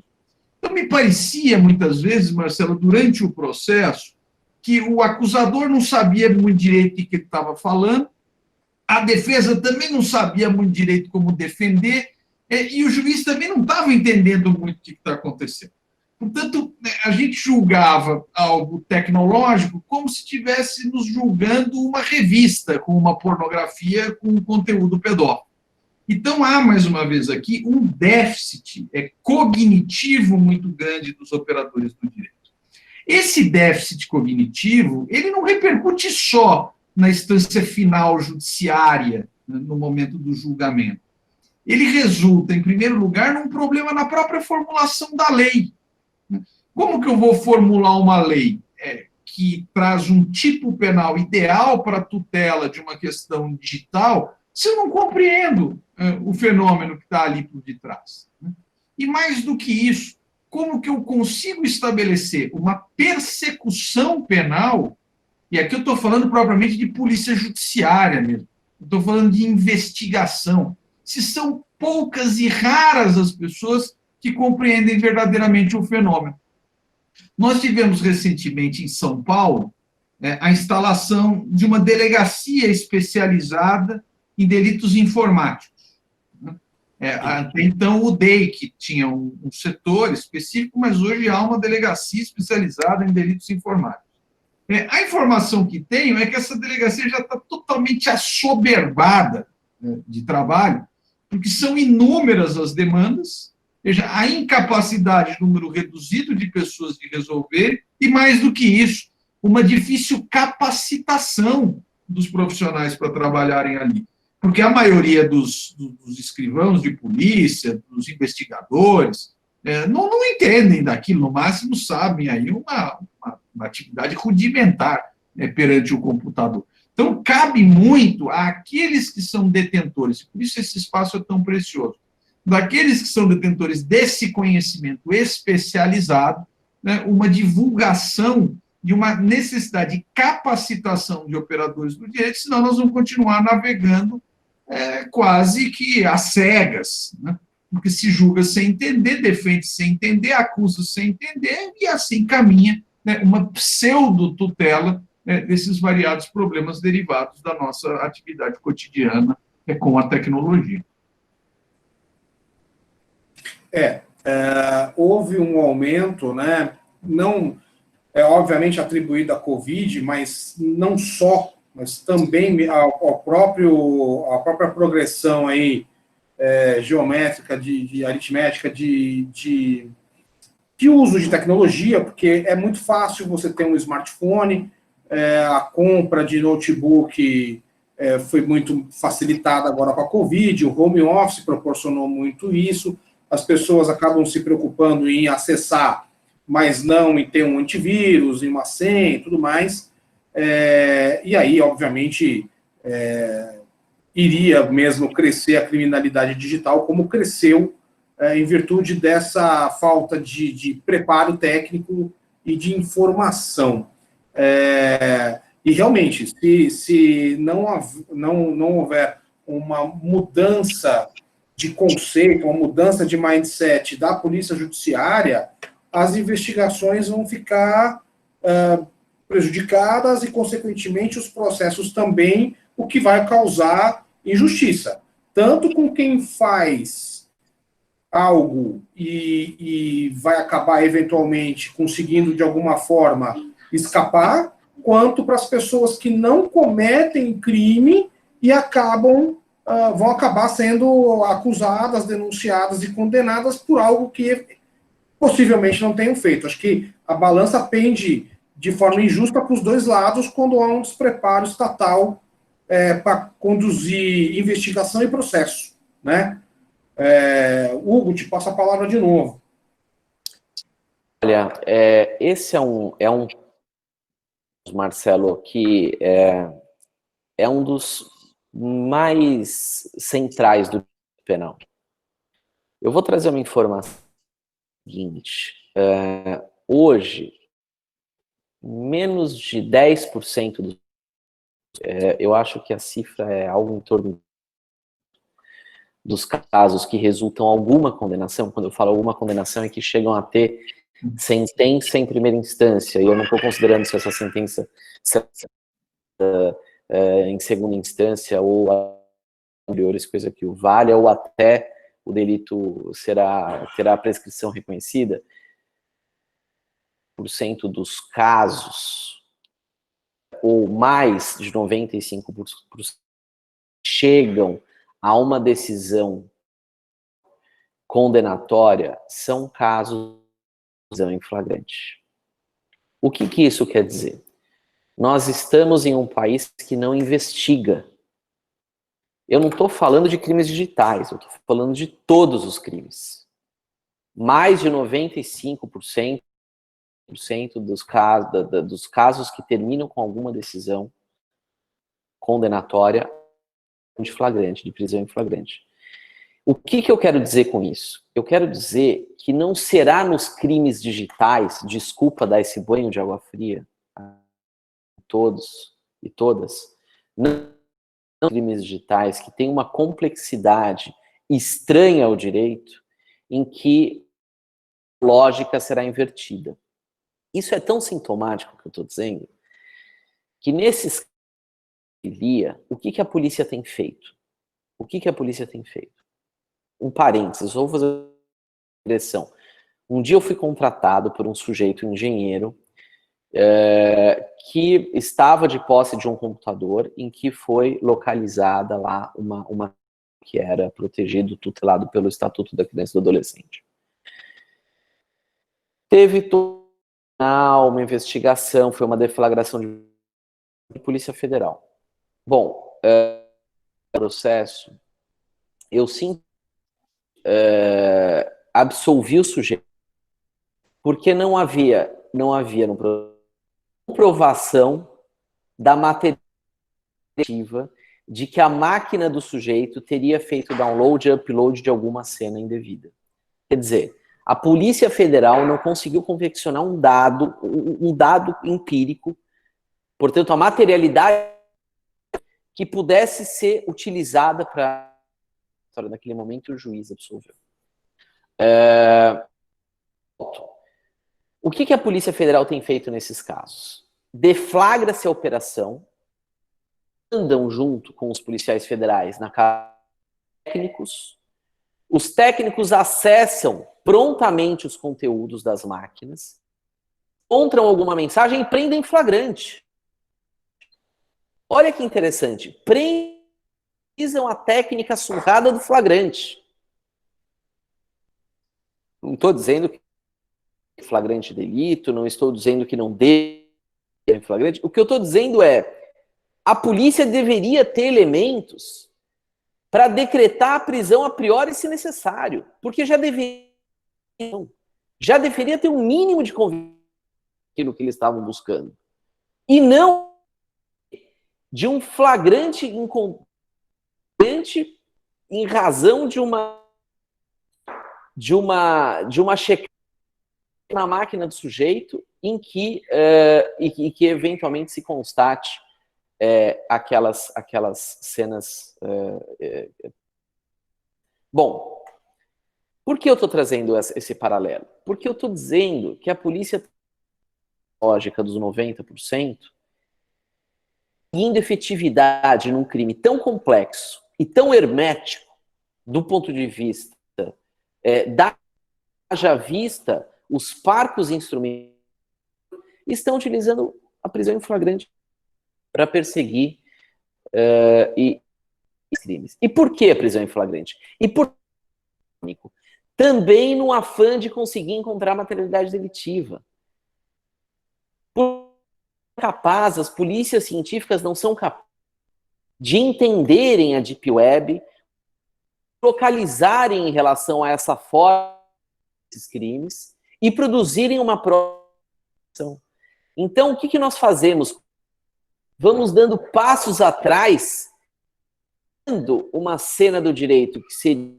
Então, me parecia, muitas vezes, Marcelo, durante o processo, que o acusador não sabia muito direito o que ele estava falando, a defesa também não sabia muito direito como defender, e o juiz também não estava entendendo muito o que está acontecendo. Portanto, a gente julgava algo tecnológico como se estivesse nos julgando uma revista com uma pornografia com um conteúdo pedófilo. Então, há, mais uma vez aqui, um déficit cognitivo muito grande dos operadores do direito. Esse déficit cognitivo, ele não repercute só na instância final judiciária, no momento do julgamento. Ele resulta, em primeiro lugar, num problema na própria formulação da lei. Como que eu vou formular uma lei que traz um tipo penal ideal para a tutela de uma questão digital se eu não compreendo o fenômeno que está ali por detrás? E mais do que isso, como que eu consigo estabelecer uma persecução penal, e aqui eu estou falando propriamente de polícia judiciária mesmo, eu estou falando de investigação, se são poucas e raras as pessoas que compreendem verdadeiramente o fenômeno. Nós tivemos recentemente em São Paulo a instalação de uma delegacia especializada em delitos informáticos. Até então, o DEIC tinha um setor específico, mas hoje há uma delegacia especializada em delitos informáticos. A informação que tenho é que essa delegacia já está totalmente assoberbada de trabalho, porque são inúmeras as demandas, veja, a incapacidade, número reduzido de pessoas de resolver, e mais do que isso, uma difícil capacitação dos profissionais para trabalharem ali. Porque a maioria dos escrivãos de polícia, dos investigadores, não entendem daquilo, no máximo sabem aí uma atividade rudimentar perante o computador. Então, cabe muito àqueles que são detentores, e por isso esse espaço é tão precioso, daqueles que são detentores desse conhecimento especializado, uma divulgação e uma necessidade de capacitação de operadores do direito, senão nós vamos continuar navegando quase que às cegas, porque se julga sem entender, defende sem entender, acusa sem entender, e assim caminha uma pseudo-tutela desses variados problemas derivados da nossa atividade cotidiana com a tecnologia. Houve um aumento, não é obviamente atribuído à Covid, mas não só, mas também à própria progressão aí, geométrica, de aritmética, de uso de tecnologia, porque é muito fácil você ter um smartphone, a compra de notebook foi muito facilitada agora com a Covid, o home office proporcionou muito isso, as pessoas acabam se preocupando em acessar, mas não em ter um antivírus, em uma senha e tudo mais, e aí, obviamente, iria mesmo crescer a criminalidade digital, como cresceu em virtude dessa falta de preparo técnico e de informação. E realmente, se não houver uma mudança de conceito, uma mudança de mindset da polícia judiciária, as investigações vão ficar prejudicadas e, consequentemente, os processos também, o que vai causar injustiça. Tanto com quem faz algo e vai acabar, eventualmente, conseguindo, de alguma forma, escapar, quanto para as pessoas que não cometem crime e vão acabar sendo acusadas, denunciadas e condenadas por algo que possivelmente não tenham feito. Acho que a balança pende de forma injusta para os dois lados quando há um despreparo estatal para conduzir investigação e processo, né? Hugo, te passo a palavra de novo. Olha, esse é um Marcelo, que é um dos mais centrais do penal. Eu vou trazer uma informação seguinte. Hoje, menos de 10% dos... eu acho que a cifra é algo em torno dos casos que resultam em alguma condenação. Quando eu falo alguma condenação, é que chegam a ter sentença em primeira instância, e eu não estou considerando se essa sentença em segunda instância ou anteriores, coisa que o valha, ou até o delito terá a prescrição reconhecida. Por cento dos casos, ou mais de 95%, chegam a uma decisão condenatória, são casos em flagrante. O que isso quer dizer? Nós estamos em um país que não investiga. Eu não estou falando de crimes digitais, eu estou falando de todos os crimes. Mais de 95% dos casos que terminam com alguma decisão condenatória de flagrante, de prisão em flagrante. O que eu quero dizer com isso? Eu quero dizer que não será nos crimes digitais, desculpa dar esse banho de água fria a todos e todas, não crimes digitais que têm uma complexidade estranha ao direito, em que a lógica será invertida. Isso é tão sintomático que eu estou dizendo, que nesses casos, o que a polícia tem feito? O que a polícia tem feito? Um parênteses, vou fazer uma direção. Um dia eu fui contratado por um sujeito engenheiro que estava de posse de um computador em que foi localizada lá uma que era protegido, tutelado pelo Estatuto da Criança e do Adolescente. Teve uma investigação, foi uma deflagração de Polícia Federal. Bom, processo, eu sim absolvi o sujeito, porque não havia no comprovação da matéria de que a máquina do sujeito teria feito download e upload de alguma cena indevida. Quer dizer, a Polícia Federal não conseguiu confeccionar um dado empírico, portanto, a materialidade que pudesse ser utilizada para... Naquele momento, o juiz absolveu. O que a Polícia Federal tem feito nesses casos? Deflagra-se a operação, andam junto com os policiais federais na casa técnicos, os técnicos acessam prontamente os conteúdos das máquinas, encontram alguma mensagem e prendem em flagrante. Olha que interessante. Precisam a técnica surrada do flagrante. Não estou dizendo que é flagrante delito, não estou dizendo que não deve ser flagrante. O que eu estou dizendo é, a polícia deveria ter elementos para decretar a prisão a priori se necessário, porque já deveria ter um mínimo de convicção naquilo que eles estavam buscando. E não de um flagrante incompetente em razão de uma checagem na máquina do sujeito em que, que eventualmente se constate aquelas cenas. Bom, por que eu estou trazendo esse paralelo? Porque eu estou dizendo que a polícia lógica dos 90%, indo efetividade num crime tão complexo e tão hermético do ponto de vista da haja vista, os parcos instrumentos estão utilizando a prisão em flagrante para perseguir crimes. E por que a prisão em flagrante? E por também no afã de conseguir encontrar materialidade delitiva. As polícias científicas não são capazes de entenderem a Deep Web, localizarem em relação a essa forma desses crimes e produzirem uma prova. Então, o que nós fazemos? Vamos dando passos atrás, dando uma cena do direito que seria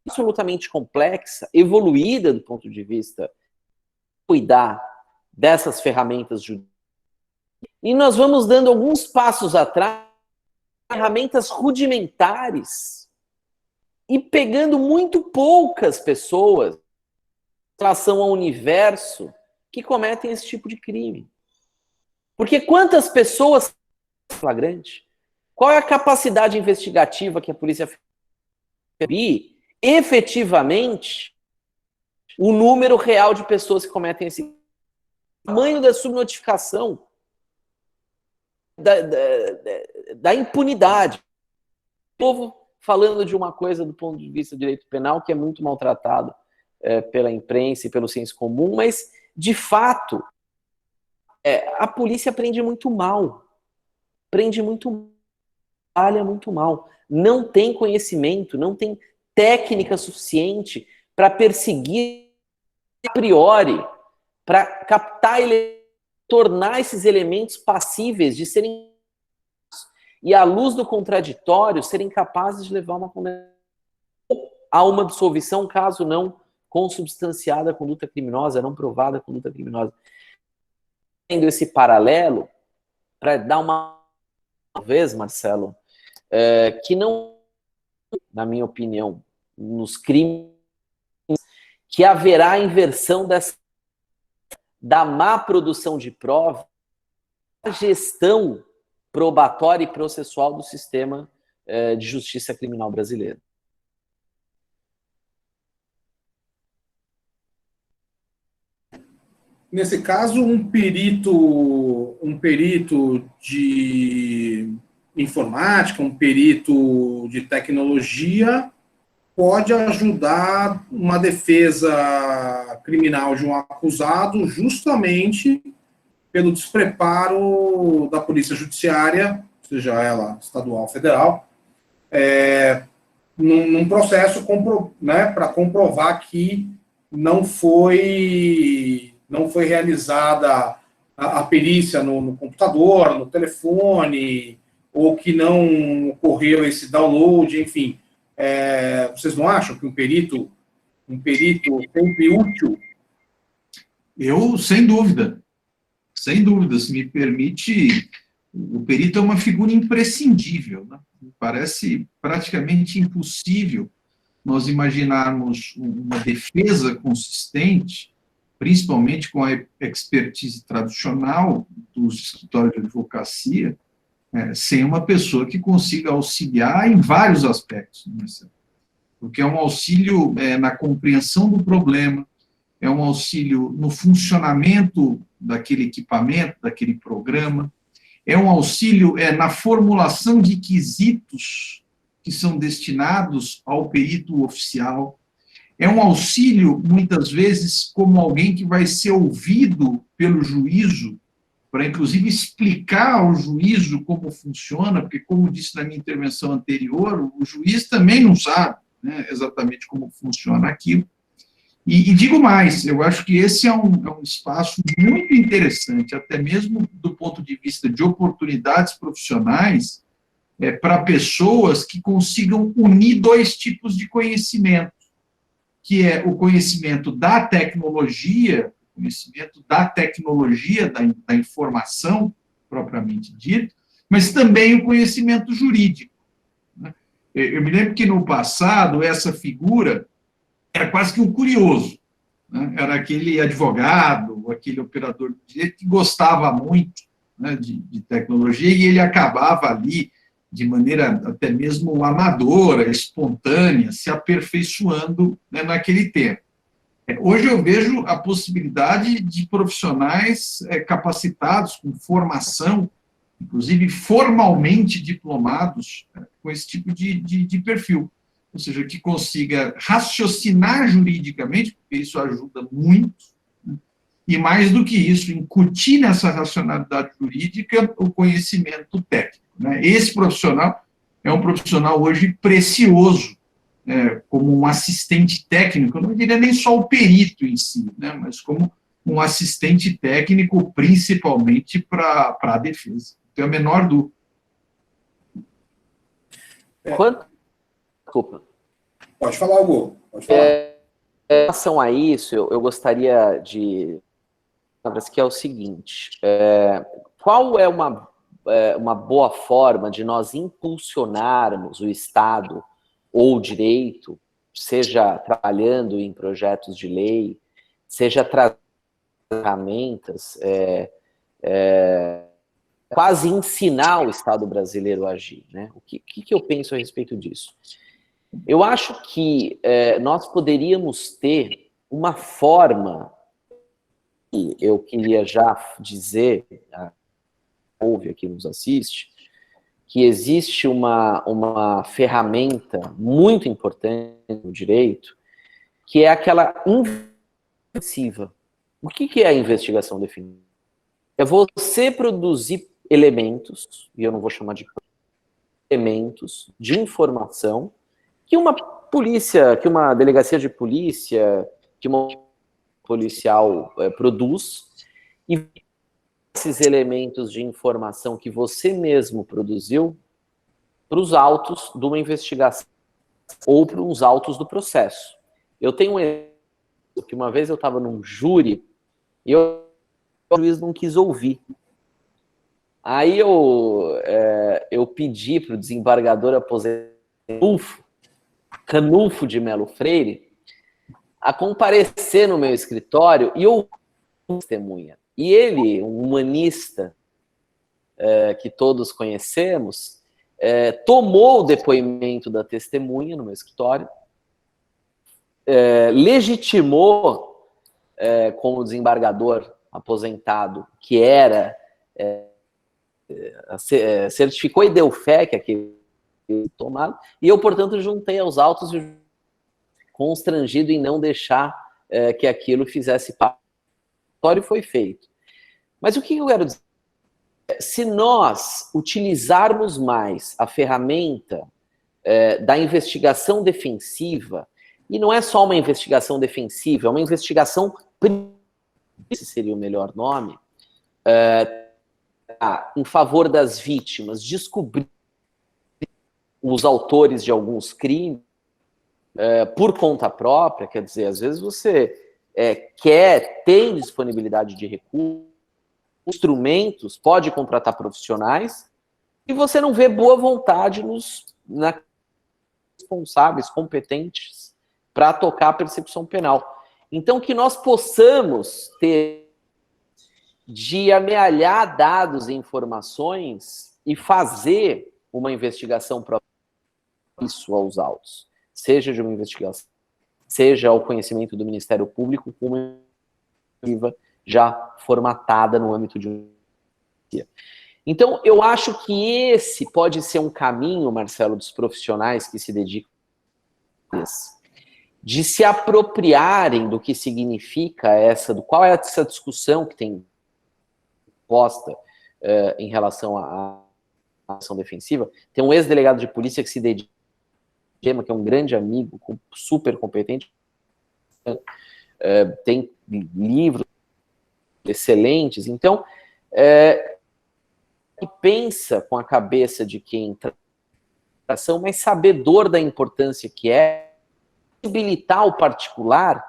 absolutamente complexa, evoluída do ponto de vista de cuidar dessas ferramentas jurídicas. E nós vamos dando alguns passos atrás, ferramentas rudimentares, e pegando muito poucas pessoas em relação ao universo que cometem esse tipo de crime. Porque quantas pessoas flagrante? Qual é a capacidade investigativa que a polícia e efetivamente o número real de pessoas que cometem esse crime? O tamanho da subnotificação, da impunidade. O povo falando de uma coisa do ponto de vista do direito penal que é muito maltratado pela imprensa e pelo senso comum, mas, de fato, a polícia prende muito mal. Prende muito, trabalha muito mal. Não tem conhecimento, não tem técnica suficiente para perseguir a priori, para captar e tornar esses elementos passíveis de serem e, à luz do contraditório, serem capazes de levar uma condenação a uma absolvição, caso não consubstanciada a conduta criminosa, não provada a conduta criminosa. Tendo esse paralelo, para dar uma vez, Marcelo, que não, na minha opinião, nos crimes, que haverá inversão da má produção de prova, a gestão probatória e processual do sistema de justiça criminal brasileiro. Nesse caso, um perito de informática, um perito de tecnologia pode ajudar uma defesa criminal de um acusado justamente pelo despreparo da polícia judiciária, seja ela estadual ou federal, num processo para comprovar que não foi realizada a perícia no computador, no telefone, ou que não ocorreu esse download, enfim. Vocês não acham que um perito sempre útil? Eu, sem dúvida, se me permite, o perito é uma figura imprescindível, né? Parece praticamente impossível nós imaginarmos uma defesa consistente, principalmente com a expertise tradicional dos escritórios de advocacia, sem uma pessoa que consiga auxiliar em vários aspectos, né? Porque é um auxílio na compreensão do problema, é um auxílio no funcionamento daquele equipamento, daquele programa, é um auxílio na formulação de quesitos que são destinados ao perito oficial, é um auxílio, muitas vezes, como alguém que vai ser ouvido pelo juízo, para, inclusive, explicar ao juízo como funciona, porque, como disse na minha intervenção anterior, o juiz também não sabe, né, exatamente como funciona aquilo. E digo mais, eu acho que esse é um espaço muito interessante, até mesmo do ponto de vista de oportunidades profissionais, para pessoas que consigam unir dois tipos de conhecimento, que é o conhecimento da tecnologia, da informação, propriamente dito, mas também o conhecimento jurídico, né? Eu me lembro que, no passado, essa figura era quase que um curioso, né? Era aquele advogado, aquele operador de direito que gostava muito, né, de tecnologia, e ele acabava ali, de maneira até mesmo amadora, espontânea, se aperfeiçoando, né, naquele tempo. Hoje eu vejo a possibilidade de profissionais capacitados, com formação, inclusive formalmente diplomados, com esse tipo de perfil. Ou seja, que consiga raciocinar juridicamente, porque isso ajuda muito, né? E mais do que isso, incutir nessa racionalidade jurídica o conhecimento técnico, né? Esse profissional é um profissional hoje precioso, como um assistente técnico, eu não diria nem só o perito em si, né, mas como um assistente técnico, principalmente para a defesa. Não tenho a menor dúvida. Desculpa. Pode falar, Hugo. Pode falar. Em relação a isso, eu gostaria de... que é o seguinte, qual é uma boa forma de nós impulsionarmos o Estado ou o direito, seja trabalhando em projetos de lei, seja trazendo ferramentas, quase ensinar o Estado brasileiro a agir, né? O que eu penso a respeito disso? Eu acho que nós poderíamos ter uma forma, e eu queria já dizer, ouve aqui, nos assiste, que existe uma ferramenta muito importante no direito, que é aquela defensiva. O que é a investigação defensiva? É você produzir elementos, e eu não vou chamar de elementos, de informação, que uma polícia, que uma delegacia de polícia, que uma policial produz, e esses elementos de informação que você mesmo produziu para os autos de uma investigação ou para os autos do processo. Eu tenho um exemplo que uma vez eu estava num júri e o juiz não quis ouvir. Aí eu pedi para o desembargador aposentado Canulfo de Melo Freire a comparecer no meu escritório e ouvir a testemunha. E ele, um humanista que todos conhecemos, tomou o depoimento da testemunha no meu escritório, legitimou como desembargador aposentado que era, certificou e deu fé que aquele tomado, e eu, portanto, juntei aos autos constrangido em não deixar que aquilo fizesse parte. E foi feito. Mas o que eu quero dizer? Se nós utilizarmos mais a ferramenta da investigação defensiva, e não é só uma investigação defensiva, é uma investigação, esse seria o melhor nome, em favor das vítimas, descobrir os autores de alguns crimes por conta própria, quer dizer, às vezes você tem disponibilidade de recursos, instrumentos, pode contratar profissionais, e você não vê boa vontade nos responsáveis, competentes, para tocar a persecução penal. Então, que nós possamos ter de amealhar dados e informações e fazer uma investigação própria isso aos autos, seja de uma investigação seja ao conhecimento do Ministério Público, como já formatada no âmbito de uma. Então, eu acho que esse pode ser um caminho, Marcelo, dos profissionais que se dedicam a isso, de se apropriarem do que significa qual é essa discussão que tem posta em relação à ação defensiva. Tem um ex-delegado de polícia que se dedica, que é um grande amigo, super competente, tem livros excelentes. Então, que pensa com a cabeça de quem ação, mas sabedor da importância que é possibilitar o particular,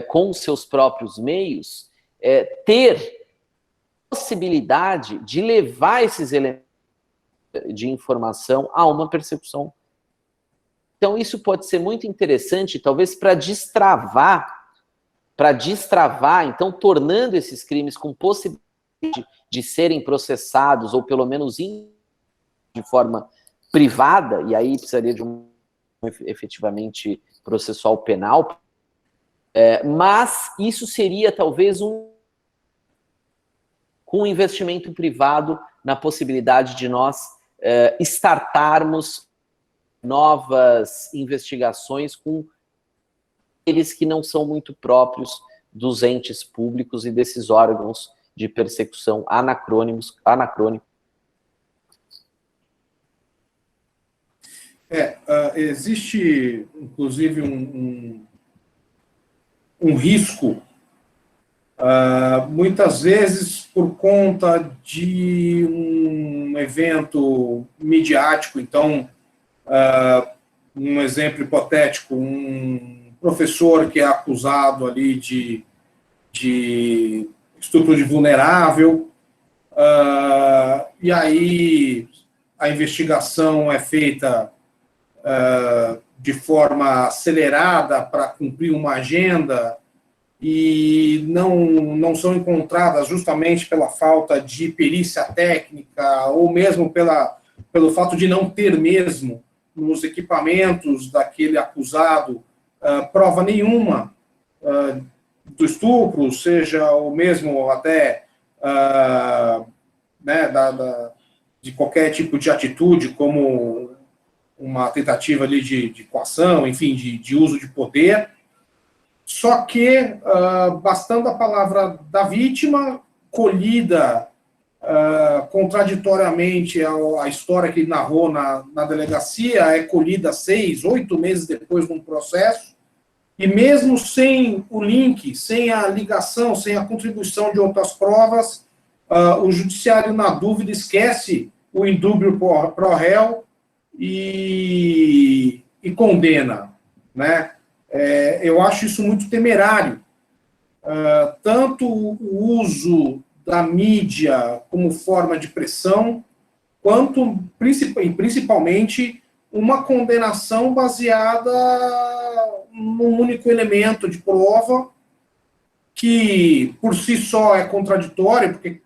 com seus próprios meios, ter possibilidade de levar esses elementos de informação a uma persecução. Então, isso pode ser muito interessante, talvez, para destravar, então, tornando esses crimes com possibilidade de serem processados, ou pelo menos de forma privada, e aí precisaria de um efetivamente processual penal, mas isso seria talvez com um investimento privado na possibilidade de nós startarmos novas investigações com aqueles que não são muito próprios dos entes públicos e desses órgãos de persecução anacrônicos. Existe, inclusive, um risco, muitas vezes por conta de um evento midiático. Então, um exemplo hipotético, um professor que é acusado ali de estupro de vulnerável, e aí a investigação é feita de forma acelerada para cumprir uma agenda e não são encontradas justamente pela falta de perícia técnica ou mesmo pelo fato de não ter mesmo nos equipamentos daquele acusado prova nenhuma do estupro, seja o mesmo até de qualquer tipo de atitude, como uma tentativa ali de coação, enfim, de uso de poder. Só que, bastando a palavra da vítima, colhida contraditoriamente à história que ele narrou na delegacia, é colhida 6, 8 meses depois de um processo, e mesmo sem o link, sem a ligação, sem a contribuição de outras provas, o judiciário, na dúvida, esquece o indúbio pro réu e condena, né? Eu acho isso muito temerário. Tanto o uso da mídia como forma de pressão, quanto, principalmente, uma condenação baseada num único elemento de prova, que por si só é contraditório, porque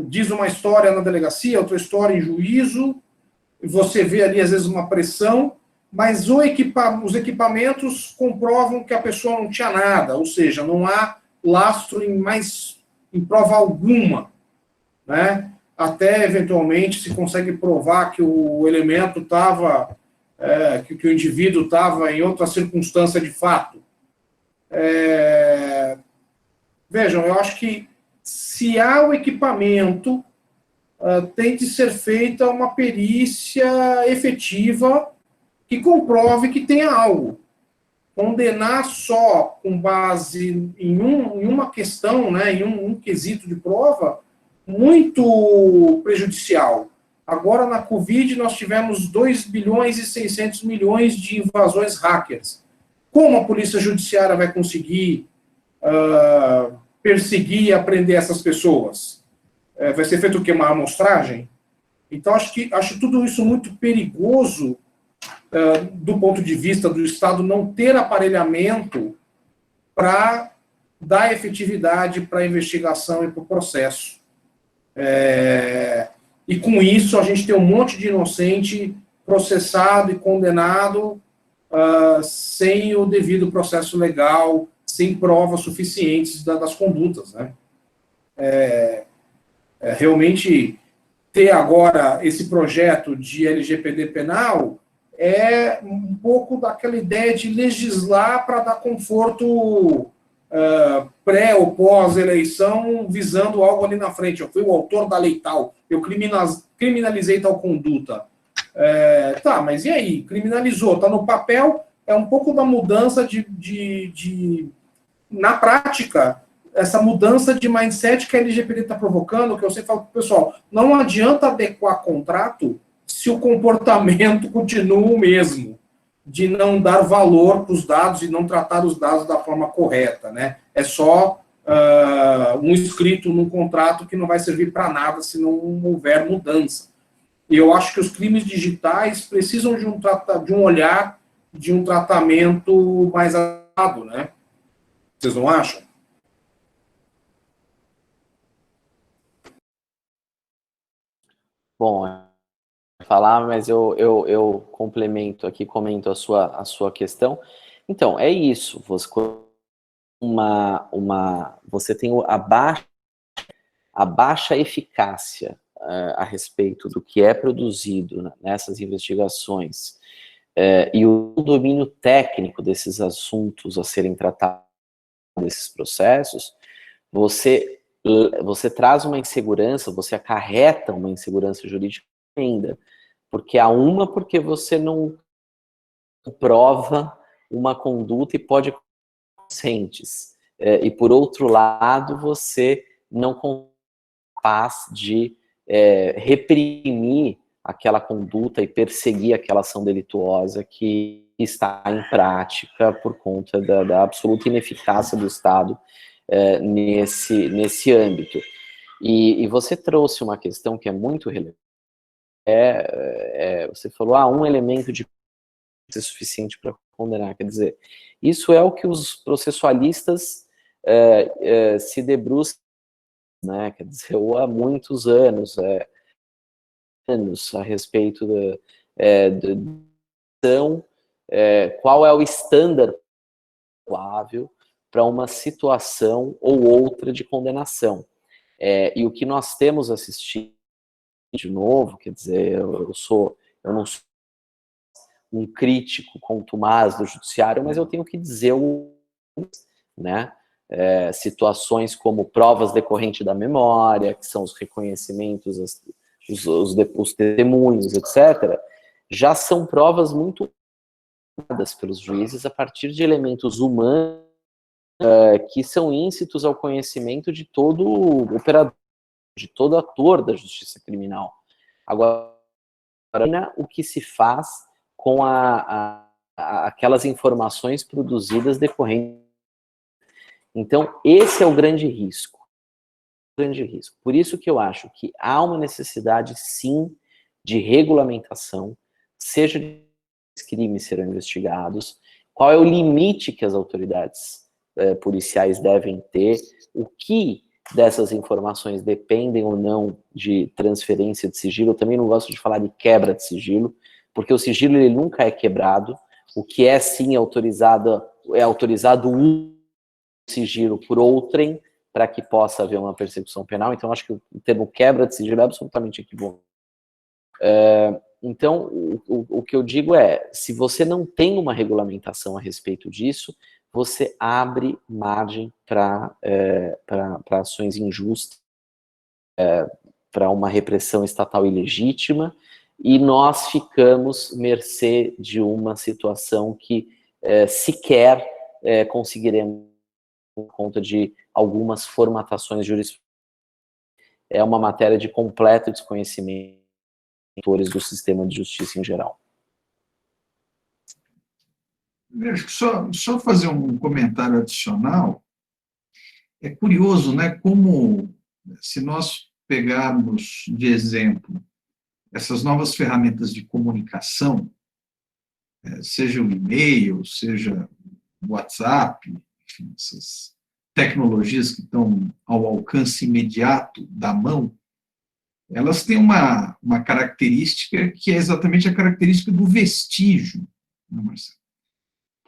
diz uma história na delegacia, outra história em juízo, e você vê ali, às vezes, uma pressão, mas os equipamentos comprovam que a pessoa não tinha nada, ou seja, não há lastro em prova alguma, né? Até, eventualmente, se consegue provar que o elemento estava, que o indivíduo estava em outra circunstância de fato. Vejam, eu acho que se há o equipamento, tem de ser feita uma perícia efetiva que comprove que tem algo. Condenar só com base em uma questão, né, em um quesito de prova, muito prejudicial. Agora, na Covid, nós tivemos 2 bilhões e 600 milhões de invasões hackers. Como a Polícia Judiciária vai conseguir perseguir e aprender essas pessoas? Vai ser feito o quê? Uma amostragem? Então, acho tudo isso muito perigoso do ponto de vista do Estado não ter aparelhamento para dar efetividade para a investigação e para o processo. E com isso a gente tem um monte de inocente processado e condenado sem o devido processo legal, sem provas suficientes das condutas, né? Realmente, ter agora esse projeto de LGPD penal é um pouco daquela ideia de legislar para dar conforto pré ou pós-eleição, visando algo ali na frente. Eu fui o autor da lei tal, eu criminalizei tal conduta. Tá, mas e aí? Criminalizou, está no papel, é um pouco da mudança na prática, essa mudança de mindset que a LGPD está provocando, que eu sempre falo para o pessoal, não adianta adequar contrato se o comportamento continua o mesmo, de não dar valor para os dados e não tratar os dados da forma correta, né? É só um escrito num contrato que não vai servir para nada se não houver mudança. E eu acho que os crimes digitais precisam de um olhar, de um tratamento mais adequado, né? Vocês não acham? Bom, falar, mas eu complemento aqui, comento a sua questão. Então, é isso. Você tem a baixa eficácia a respeito do que é produzido nessas investigações e o domínio técnico desses assuntos a serem tratados nesses processos, você traz uma insegurança, você acarreta uma insegurança jurídica ainda, porque você não prova uma conduta e pode conscientes, e por outro lado, você não é capaz de reprimir aquela conduta e perseguir aquela ação delituosa que está em prática por conta da absoluta ineficácia do Estado nesse âmbito. E você trouxe uma questão que é muito relevante. Você falou, um elemento de é suficiente para condenar. Quer dizer, isso é o que os processualistas se debruçam, né? Quer dizer, há muitos anos a respeito qual é o estándar razoável para uma situação ou outra de condenação. E o que nós temos assistido, de novo, quer dizer, eu não sou um crítico contumaz do judiciário, mas eu tenho que dizer né? Situações como provas decorrentes da memória, que são os reconhecimentos, os testemunhos, etc., já são provas muito dadas pelos juízes a partir de elementos humanos que são íncitos ao conhecimento de todo operador, de todo ator da justiça criminal. Agora, o que se faz com aquelas informações produzidas decorrentes. Então, esse é o grande risco. Por isso que eu acho que há uma necessidade, sim, de regulamentação, seja de crimes serão investigados, qual é o limite que as autoridades policiais devem ter, o que dessas informações dependem ou não de transferência de sigilo. Eu também não gosto de falar de quebra de sigilo, porque o sigilo ele nunca é quebrado. O que é, sim, autorizado um sigilo por outrem, para que possa haver uma persecução penal. Então, acho que o termo quebra de sigilo é absolutamente equivocado. Então, o que eu digo se você não tem uma regulamentação a respeito disso, você abre margem para ações injustas, para uma repressão estatal ilegítima, e nós ficamos mercê de uma situação que sequer conseguiremos por conta de algumas formatações jurídicas. É uma matéria de completo desconhecimento do sistema de justiça em geral. Só fazer um comentário adicional. É curioso, né, como se nós pegarmos de exemplo essas novas ferramentas de comunicação, seja o e-mail, seja o WhatsApp, enfim, essas tecnologias que estão ao alcance imediato da mão, elas têm uma característica que é exatamente a característica do vestígio, né, Marcelo?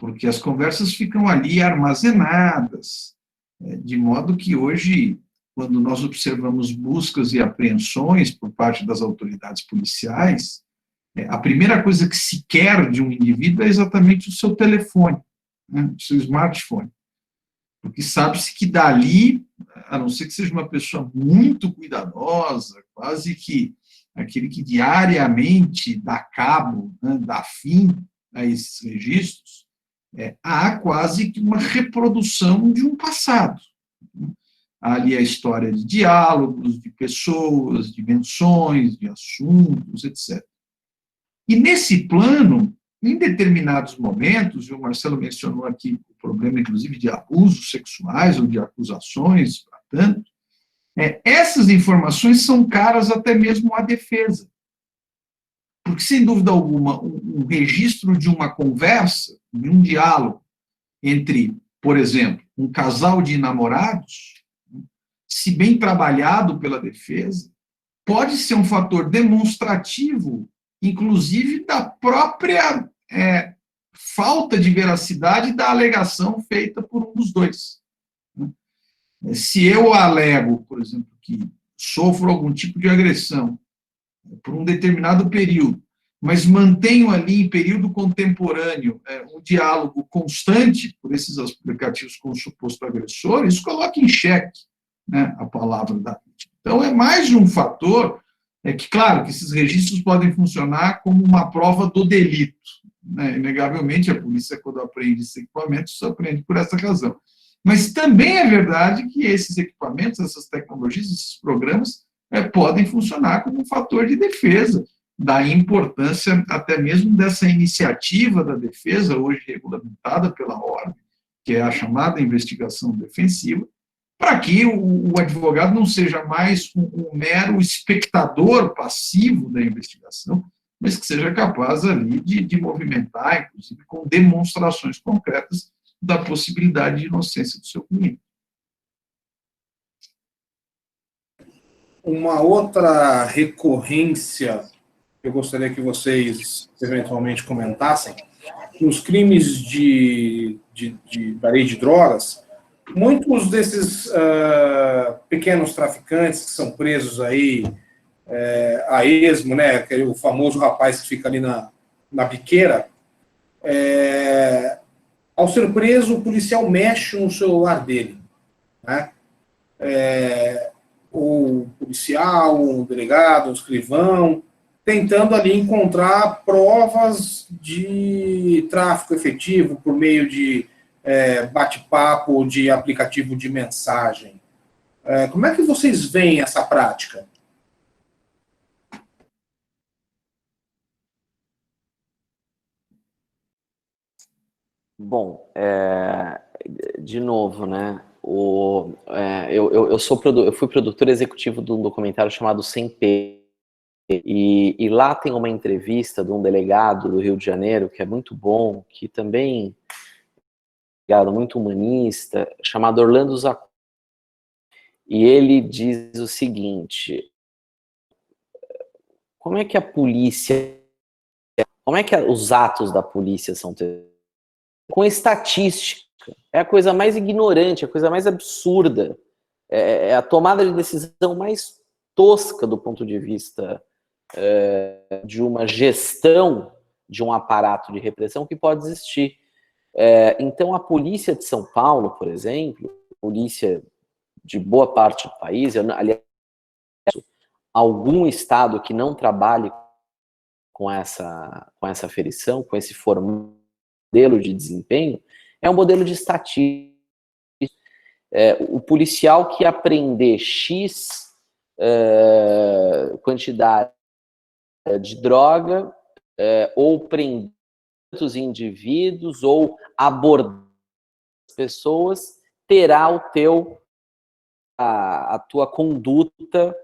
porque as conversas ficam ali armazenadas, de modo que hoje, quando nós observamos buscas e apreensões por parte das autoridades policiais, a primeira coisa que se quer de um indivíduo é exatamente o seu telefone, né, o seu smartphone, porque sabe-se que dali, a não ser que seja uma pessoa muito cuidadosa, quase que aquele que diariamente dá cabo, né, dá fim a esses registros, há quase que uma reprodução de um passado. Há ali a história de diálogos, de pessoas, de menções, de assuntos, etc. E nesse plano, em determinados momentos, e o Marcelo mencionou aqui o problema, inclusive, de abusos sexuais ou de acusações, tanto, essas informações são caras até mesmo à defesa. Porque, sem dúvida alguma, um registro de uma conversa, de um diálogo entre, por exemplo, um casal de namorados, se bem trabalhado pela defesa, pode ser um fator demonstrativo, inclusive, da própria falta de veracidade da alegação feita por um dos dois. Se eu alego, por exemplo, que sofro algum tipo de agressão por um determinado período, mas mantenho ali em período contemporâneo um diálogo constante por esses aplicativos com o suposto agressor, isso coloca em xeque, né, a palavra da vítima. Então, é mais um fator, que, claro, que esses registros podem funcionar como uma prova do delito. Né? Inegavelmente, a polícia, quando apreende esses equipamentos, aprende por essa razão. Mas também é verdade que esses equipamentos, essas tecnologias, esses programas, podem funcionar como um fator de defesa, da importância até mesmo dessa iniciativa da defesa, hoje regulamentada pela ordem, que é a chamada investigação defensiva, para que o advogado não seja mais um mero espectador passivo da investigação, mas que seja capaz ali de movimentar, inclusive com demonstrações concretas da possibilidade de inocência do seu cliente. Uma outra recorrência que eu gostaria que vocês eventualmente comentassem, nos crimes da lei de drogas, muitos desses pequenos traficantes que são presos aí a esmo, né, o famoso rapaz que fica ali na biqueira, ao ser preso, o policial mexe no celular dele, né? O policial, um delegado, um escrivão, tentando ali encontrar provas de tráfico efetivo por meio de bate-papo ou de aplicativo de mensagem. Como é que vocês veem essa prática? Bom, de novo, né? Eu fui produtor executivo de um documentário chamado Sem P. E lá tem uma entrevista de um delegado do Rio de Janeiro, que é muito bom, que também é muito humanista, chamado Orlando Zacco. E ele diz o seguinte: como é que a polícia, como é que os atos da polícia são com estatística? É a coisa mais ignorante, a coisa mais absurda, é a tomada de decisão mais tosca do ponto de vista de uma gestão de um aparato de repressão que pode existir. Então, a polícia de São Paulo, por exemplo, polícia de boa parte do país, aliás, algum estado que não trabalhe com essa aferição, com esse modelo de desempenho, é um modelo de estatística. O policial que apreender X quantidade de droga, ou prender os indivíduos, ou abordar as pessoas, terá a tua conduta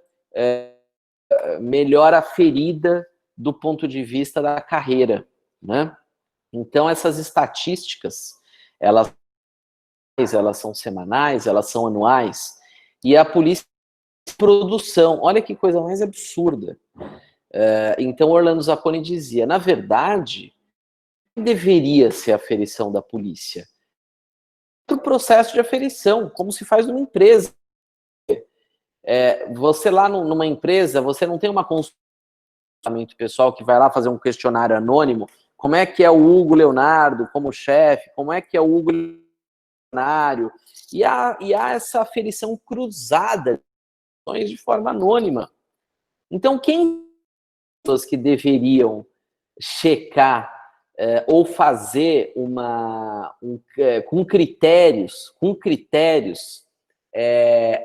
melhor aferida do ponto de vista da carreira, né? Então, essas estatísticas, elas são semanais, elas são anuais, e a polícia produção, olha que coisa mais absurda. Então, Orlando Zacconi dizia, na verdade, deveria ser a aferição da polícia? O processo de aferição, como se faz numa empresa. Você lá numa empresa, você não tem uma consulta pessoal que vai lá fazer um questionário anônimo. Como é que é o Hugo Leonardo como chefe? Como é que é o Hugo Leonardo? E há essa aferição cruzada de forma anônima. Então, quem pessoas que deveriam checar ou fazer com critérios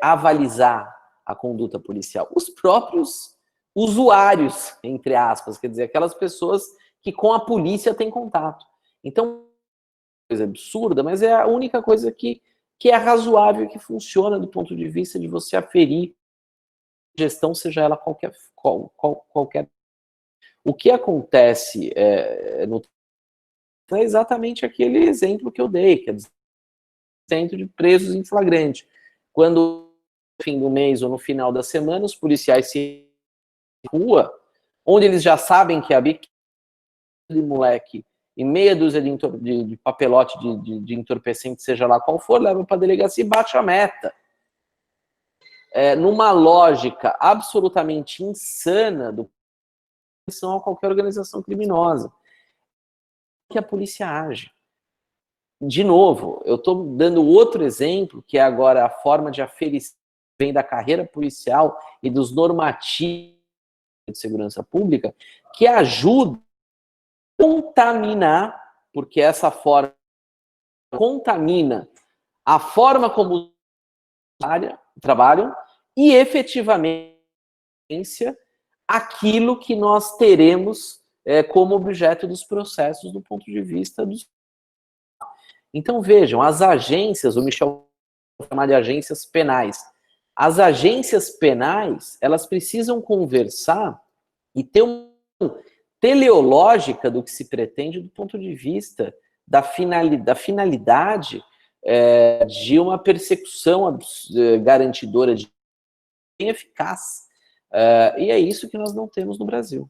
avalizar a conduta policial? Os próprios usuários, entre aspas, quer dizer, aquelas pessoas que com a polícia têm contato. Então, coisa absurda, mas é a única coisa que é razoável, que funciona do ponto de vista de você aferir gestão, seja ela qualquer. O que acontece é exatamente aquele exemplo que eu dei, que é centro de presos em flagrante. Quando no fim do mês ou no final da semana, os policiais se rua, onde eles já sabem que a biquíni de moleque e meia dúzia de papelote de entorpecente, seja lá qual for, leva para a delegacia e bate a meta. Numa lógica absolutamente insana do a qualquer organização criminosa. Que a polícia age. De novo, eu estou dando outro exemplo, que é agora a forma de aferição vem da carreira policial e dos normativos de segurança pública, que ajuda a contaminar, porque essa forma contamina a forma como trabalham e efetivamente aquilo que nós teremos como objeto dos processos do ponto de vista dos... Então, vejam, as agências, o Michel vai chamar de agências penais, as agências penais, elas precisam conversar e ter uma teleológica do que se pretende do ponto de vista da finalidade de uma persecução garantidora de eficaz. E é isso que nós não temos no Brasil.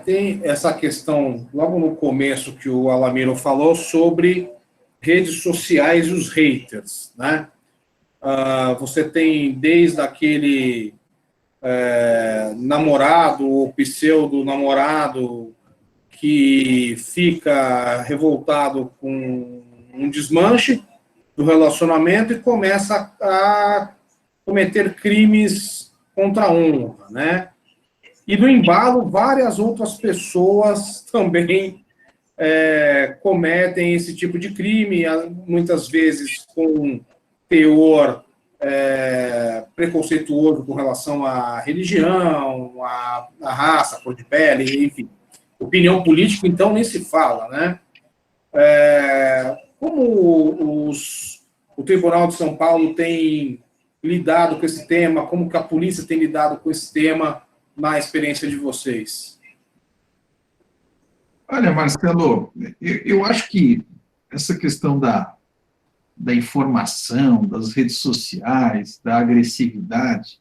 Tem essa questão, logo no começo, que o Alamiro falou sobre redes sociais e os haters, né? Você tem desde aquele namorado ou pseudo-namorado que fica revoltado com um desmanche do relacionamento e começa a cometer crimes contra a honra, né? E no embalo, várias outras pessoas também cometem esse tipo de crime, muitas vezes com teor preconceituoso com relação à religião, à raça, à cor de pele, enfim. Opinião política, então, nem se fala, né? Como o Tribunal de São Paulo tem lidado com esse tema? Como que a polícia tem lidado com esse tema na experiência de vocês? Olha, Marcelo, eu acho que essa questão da informação, das redes sociais, da agressividade,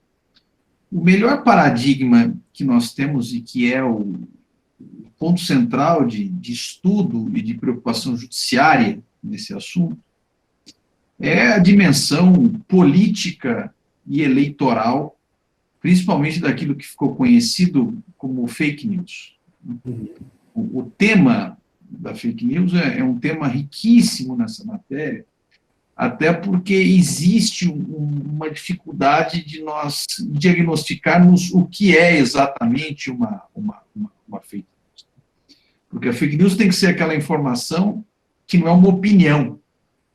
o melhor paradigma que nós temos e que é o ponto central de estudo e de preocupação judiciária nesse assunto é a dimensão política e eleitoral, principalmente daquilo que ficou conhecido como fake news. O tema da fake news é um tema riquíssimo nessa matéria, até porque existe uma dificuldade de nós diagnosticarmos o que é exatamente uma fake news. Porque a fake news tem que ser aquela informação que não é uma opinião,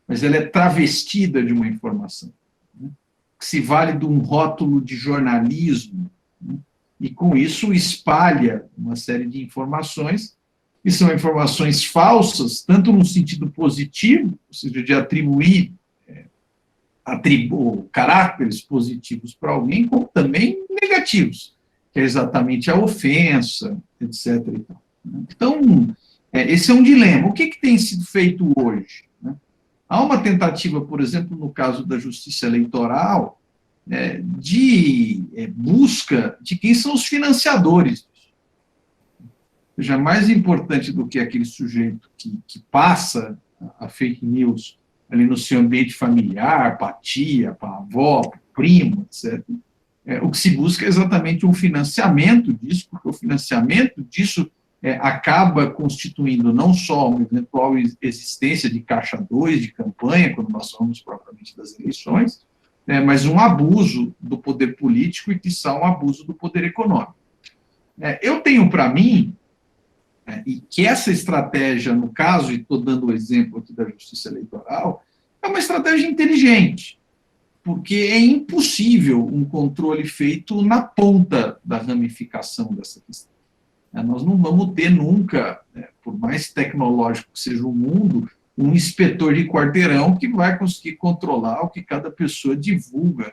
mas ela é travestida de uma informação, né? Que se vale de um rótulo de jornalismo, né? E com isso espalha uma série de informações, que são informações falsas, tanto no sentido positivo, ou seja, de atribuir caráteres positivos para alguém, como também negativos, que é exatamente a ofensa, etc. Então, esse é um dilema. O que tem sido feito hoje? Há uma tentativa, por exemplo, no caso da Justiça Eleitoral, de busca de quem são os financiadores. seja, mais importante do que aquele sujeito que passa a fake news ali no seu ambiente familiar, para a tia, para a avó, para o primo, etc. O que se busca é exatamente um financiamento disso, porque o financiamento disso acaba constituindo não só uma eventual existência de caixa 2 de campanha, quando nós falamos propriamente das eleições, mas um abuso do poder político e, quiçá, um abuso do poder econômico. Eu tenho para mim, e que essa estratégia, no caso, e estou dando o exemplo aqui da Justiça Eleitoral, é uma estratégia inteligente, porque é impossível um controle feito na ponta da ramificação dessa questão. Nós não vamos ter nunca, por mais tecnológico que seja o mundo, um inspetor de quarteirão que vai conseguir controlar o que cada pessoa divulga,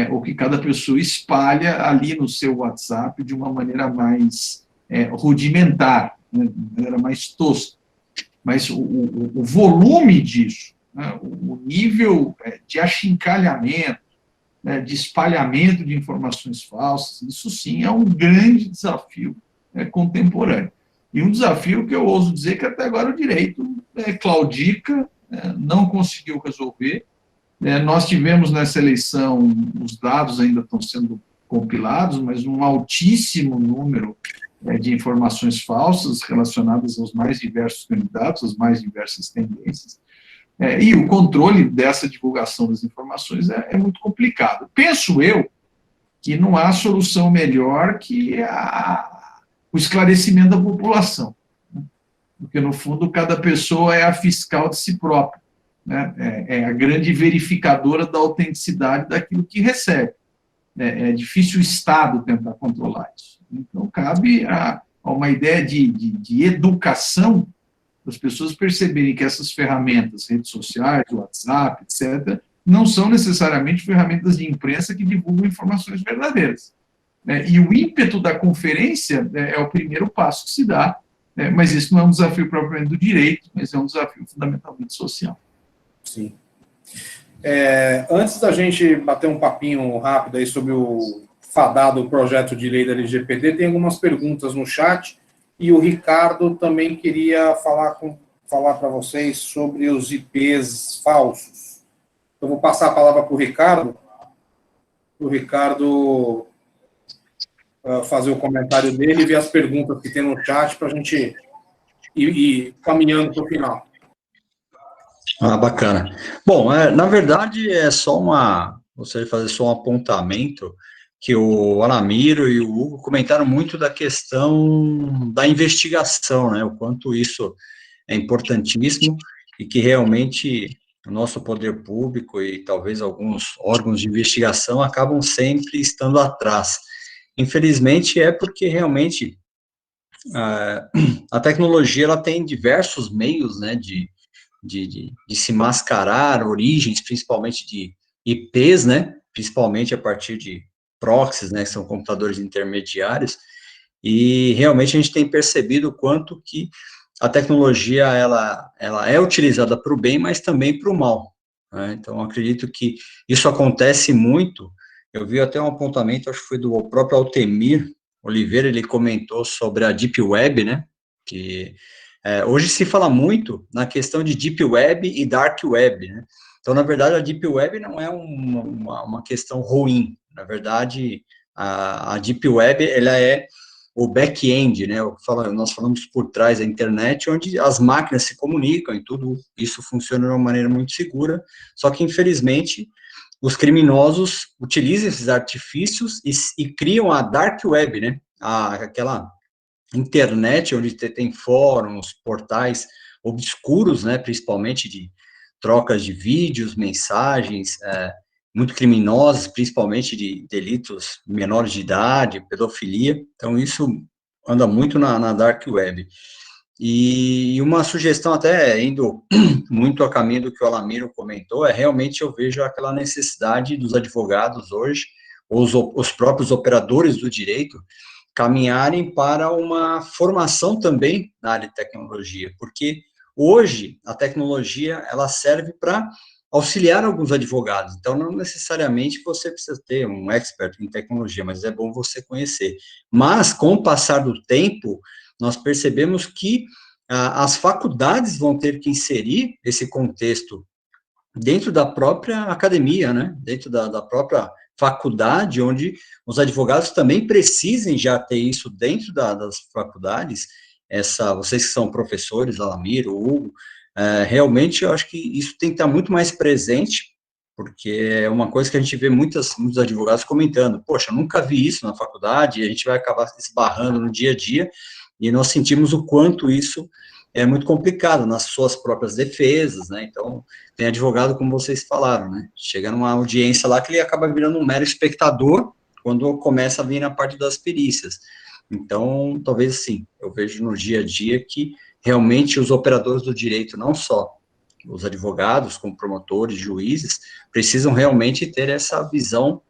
ou que cada pessoa espalha ali no seu WhatsApp de uma maneira mais rudimentar, né, de maneira mais tosca. Mas o volume disso, né, o nível de achincalhamento, de espalhamento de informações falsas, isso sim é um grande desafio contemporâneo. E um desafio que eu ouso dizer que até agora o direito claudica, não conseguiu resolver. Nós tivemos nessa eleição, os dados ainda estão sendo compilados, mas um altíssimo número de informações falsas relacionadas aos mais diversos candidatos, às mais diversas tendências. E o controle dessa divulgação das informações é muito complicado. Penso eu que não há solução melhor que o esclarecimento da população, né? Porque, no fundo, cada pessoa é a fiscal de si própria, né? É a grande verificadora da autenticidade daquilo que recebe. É difícil o Estado tentar controlar isso. Então, cabe a uma ideia de educação, das pessoas perceberem que essas ferramentas, redes sociais, WhatsApp, etc., não são necessariamente ferramentas de imprensa que divulgam informações verdadeiras. E o ímpeto da conferência é o primeiro passo que se dá, mas isso não é um desafio propriamente do direito, mas é um desafio fundamentalmente social. Sim. Antes da gente bater um papinho rápido aí sobre o fadado projeto de lei da LGPD, tem algumas perguntas no chat, e o Ricardo também queria falar para vocês sobre os IPs falsos. Eu vou passar a palavra para o Ricardo fazer o comentário dele e ver as perguntas que tem no chat para a gente ir caminhando para o final. Bacana. Bom, na verdade, gostaria de fazer só um apontamento, que o Alamiro e o Hugo comentaram muito da questão da investigação, né, o quanto isso é importantíssimo e que realmente o nosso poder público e talvez alguns órgãos de investigação acabam sempre estando atrás. Infelizmente, é porque realmente a tecnologia ela tem diversos meios, né, de se mascarar origens, principalmente de IPs, né, principalmente a partir de proxies, né, que são computadores intermediários, e realmente a gente tem percebido o quanto que a tecnologia, ela é utilizada para o bem, mas também para o mal, né? Então, acredito que isso acontece muito. Eu vi até um apontamento, acho que foi do próprio Altemir Oliveira, ele comentou sobre a Deep Web, né, que hoje se fala muito na questão de Deep Web e Dark Web, né? Então, na verdade, a Deep Web não é uma questão ruim. Na verdade, a Deep Web, ela é o back-end, né? Nós falamos por trás da internet, onde as máquinas se comunicam e tudo isso funciona de uma maneira muito segura, só que, infelizmente, os criminosos utilizam esses artifícios e criam a Dark Web, né? Aquela internet, onde tem fóruns, portais obscuros, né, principalmente de trocas de vídeos, mensagens, muito criminosas, principalmente de delitos menores de idade, pedofilia. Então, isso anda muito na Dark Web. E uma sugestão, até indo muito a caminho do que o Alamiro comentou, realmente eu vejo aquela necessidade dos advogados hoje, os próprios operadores do direito, caminharem para uma formação também na área de tecnologia, porque hoje a tecnologia ela serve para auxiliar alguns advogados. Então, não necessariamente você precisa ter um expert em tecnologia, mas é bom você conhecer. Mas, com o passar do tempo, nós percebemos que as faculdades vão ter que inserir esse contexto dentro da própria academia, né? Dentro da própria faculdade, onde os advogados também precisem já ter isso dentro das faculdades. Vocês que são professores, Alamiro, Hugo, realmente eu acho que isso tem que estar muito mais presente, porque é uma coisa que a gente vê muitos advogados comentando, poxa, nunca vi isso na faculdade, e a gente vai acabar esbarrando no dia a dia, e nós sentimos o quanto isso é muito complicado nas suas próprias defesas, né? Então, tem advogado, como vocês falaram, né? Chega numa audiência lá que ele acaba virando um mero espectador quando começa a vir na parte das perícias. Então, talvez assim, eu vejo no dia a dia que realmente os operadores do direito, não só os advogados, como promotores, juízes, precisam realmente ter essa visão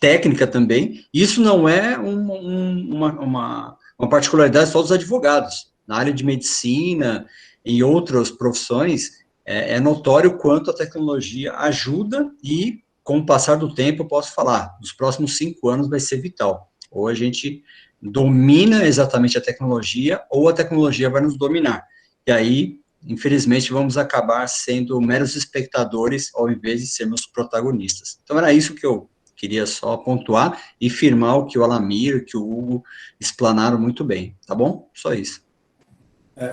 técnica também. Isso não é uma particularidade só dos advogados. Na área de medicina e outras profissões, é notório quanto a tecnologia ajuda e, com o passar do tempo, eu posso falar, nos próximos 5 anos vai ser vital. Ou a gente domina exatamente a tecnologia, ou a tecnologia vai nos dominar. E aí, infelizmente, vamos acabar sendo meros espectadores, ao invés de sermos protagonistas. Então, era isso que eu queria só pontuar e firmar o que o Alamir, que o Hugo explanaram muito bem, tá bom? Só isso.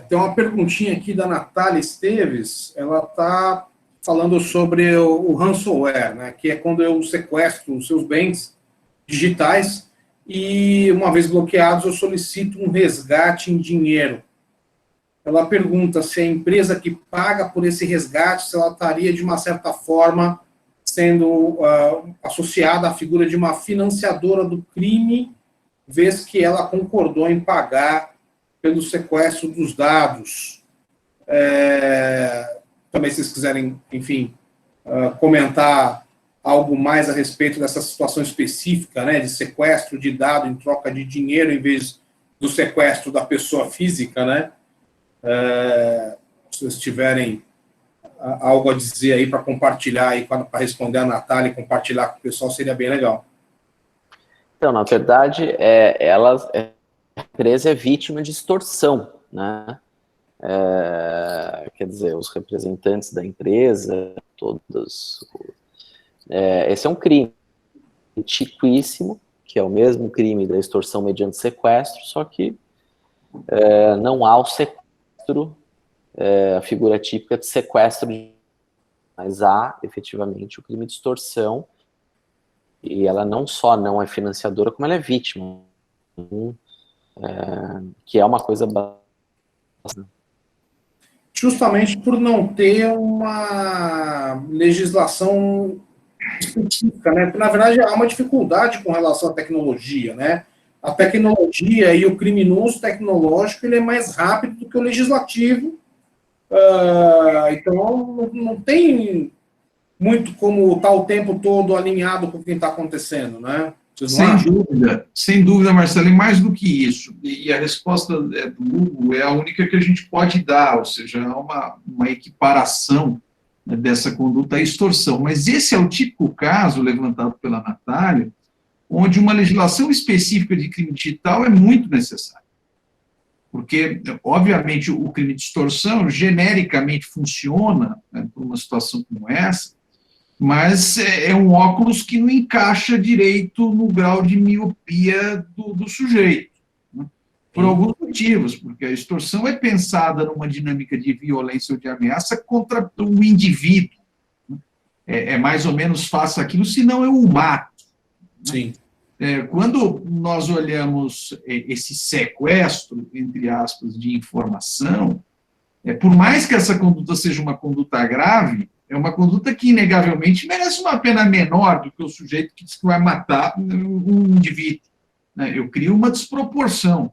Tem uma perguntinha aqui da Natália Esteves, ela está falando sobre o ransomware, né, que é quando eu sequestro os seus bens digitais e, uma vez bloqueados, eu solicito um resgate em dinheiro. Ela pergunta se a empresa que paga por esse resgate, se ela estaria, de uma certa forma, sendo associada à figura de uma financiadora do crime, vez que ela concordou em pagar pelo sequestro dos dados. Também, se vocês quiserem, enfim, comentar algo mais a respeito dessa situação específica, né, de sequestro de dado em troca de dinheiro, em vez do sequestro da pessoa física, né? Se vocês tiverem algo a dizer aí para compartilhar, aí para responder a Natália e compartilhar com o pessoal, seria bem legal. Então, na verdade, a empresa é vítima de extorsão, né? Quer dizer, os representantes da empresa, todos... esse é um crime antiquíssimo, que é o mesmo crime da extorsão mediante sequestro, só que não há o sequestro, a figura típica de sequestro, mas há, efetivamente, o crime de extorsão, e ela não só não é financiadora, como ela é vítima, que é uma coisa bastante... Justamente por não ter uma legislação específica, né? Porque, na verdade, há uma dificuldade com relação à tecnologia, né? A tecnologia e o criminoso tecnológico, ele é mais rápido do que o legislativo, então não tem muito como estar o tempo todo alinhado com o que está acontecendo, né? Sem dúvida, Marcelo, e mais do que isso, e a resposta do Hugo é a única que a gente pode dar, ou seja, há uma equiparação, né, dessa conduta à extorsão, mas esse é o típico caso levantado pela Natália, onde uma legislação específica de crime digital é muito necessária. Porque, obviamente, o crime de extorsão genericamente funciona, né, por uma situação como essa, mas é um óculos que não encaixa direito no grau de miopia do sujeito, né? Por alguns motivos, porque a extorsão é pensada numa dinâmica de violência ou de ameaça contra o indivíduo. É mais ou menos faça aquilo, senão eu o mato. Sim. Quando nós olhamos esse sequestro, entre aspas, de informação, por mais que essa conduta seja uma conduta grave, é uma conduta que, inegavelmente, merece uma pena menor do que o sujeito que diz que vai matar um indivíduo, né? Eu crio uma desproporção.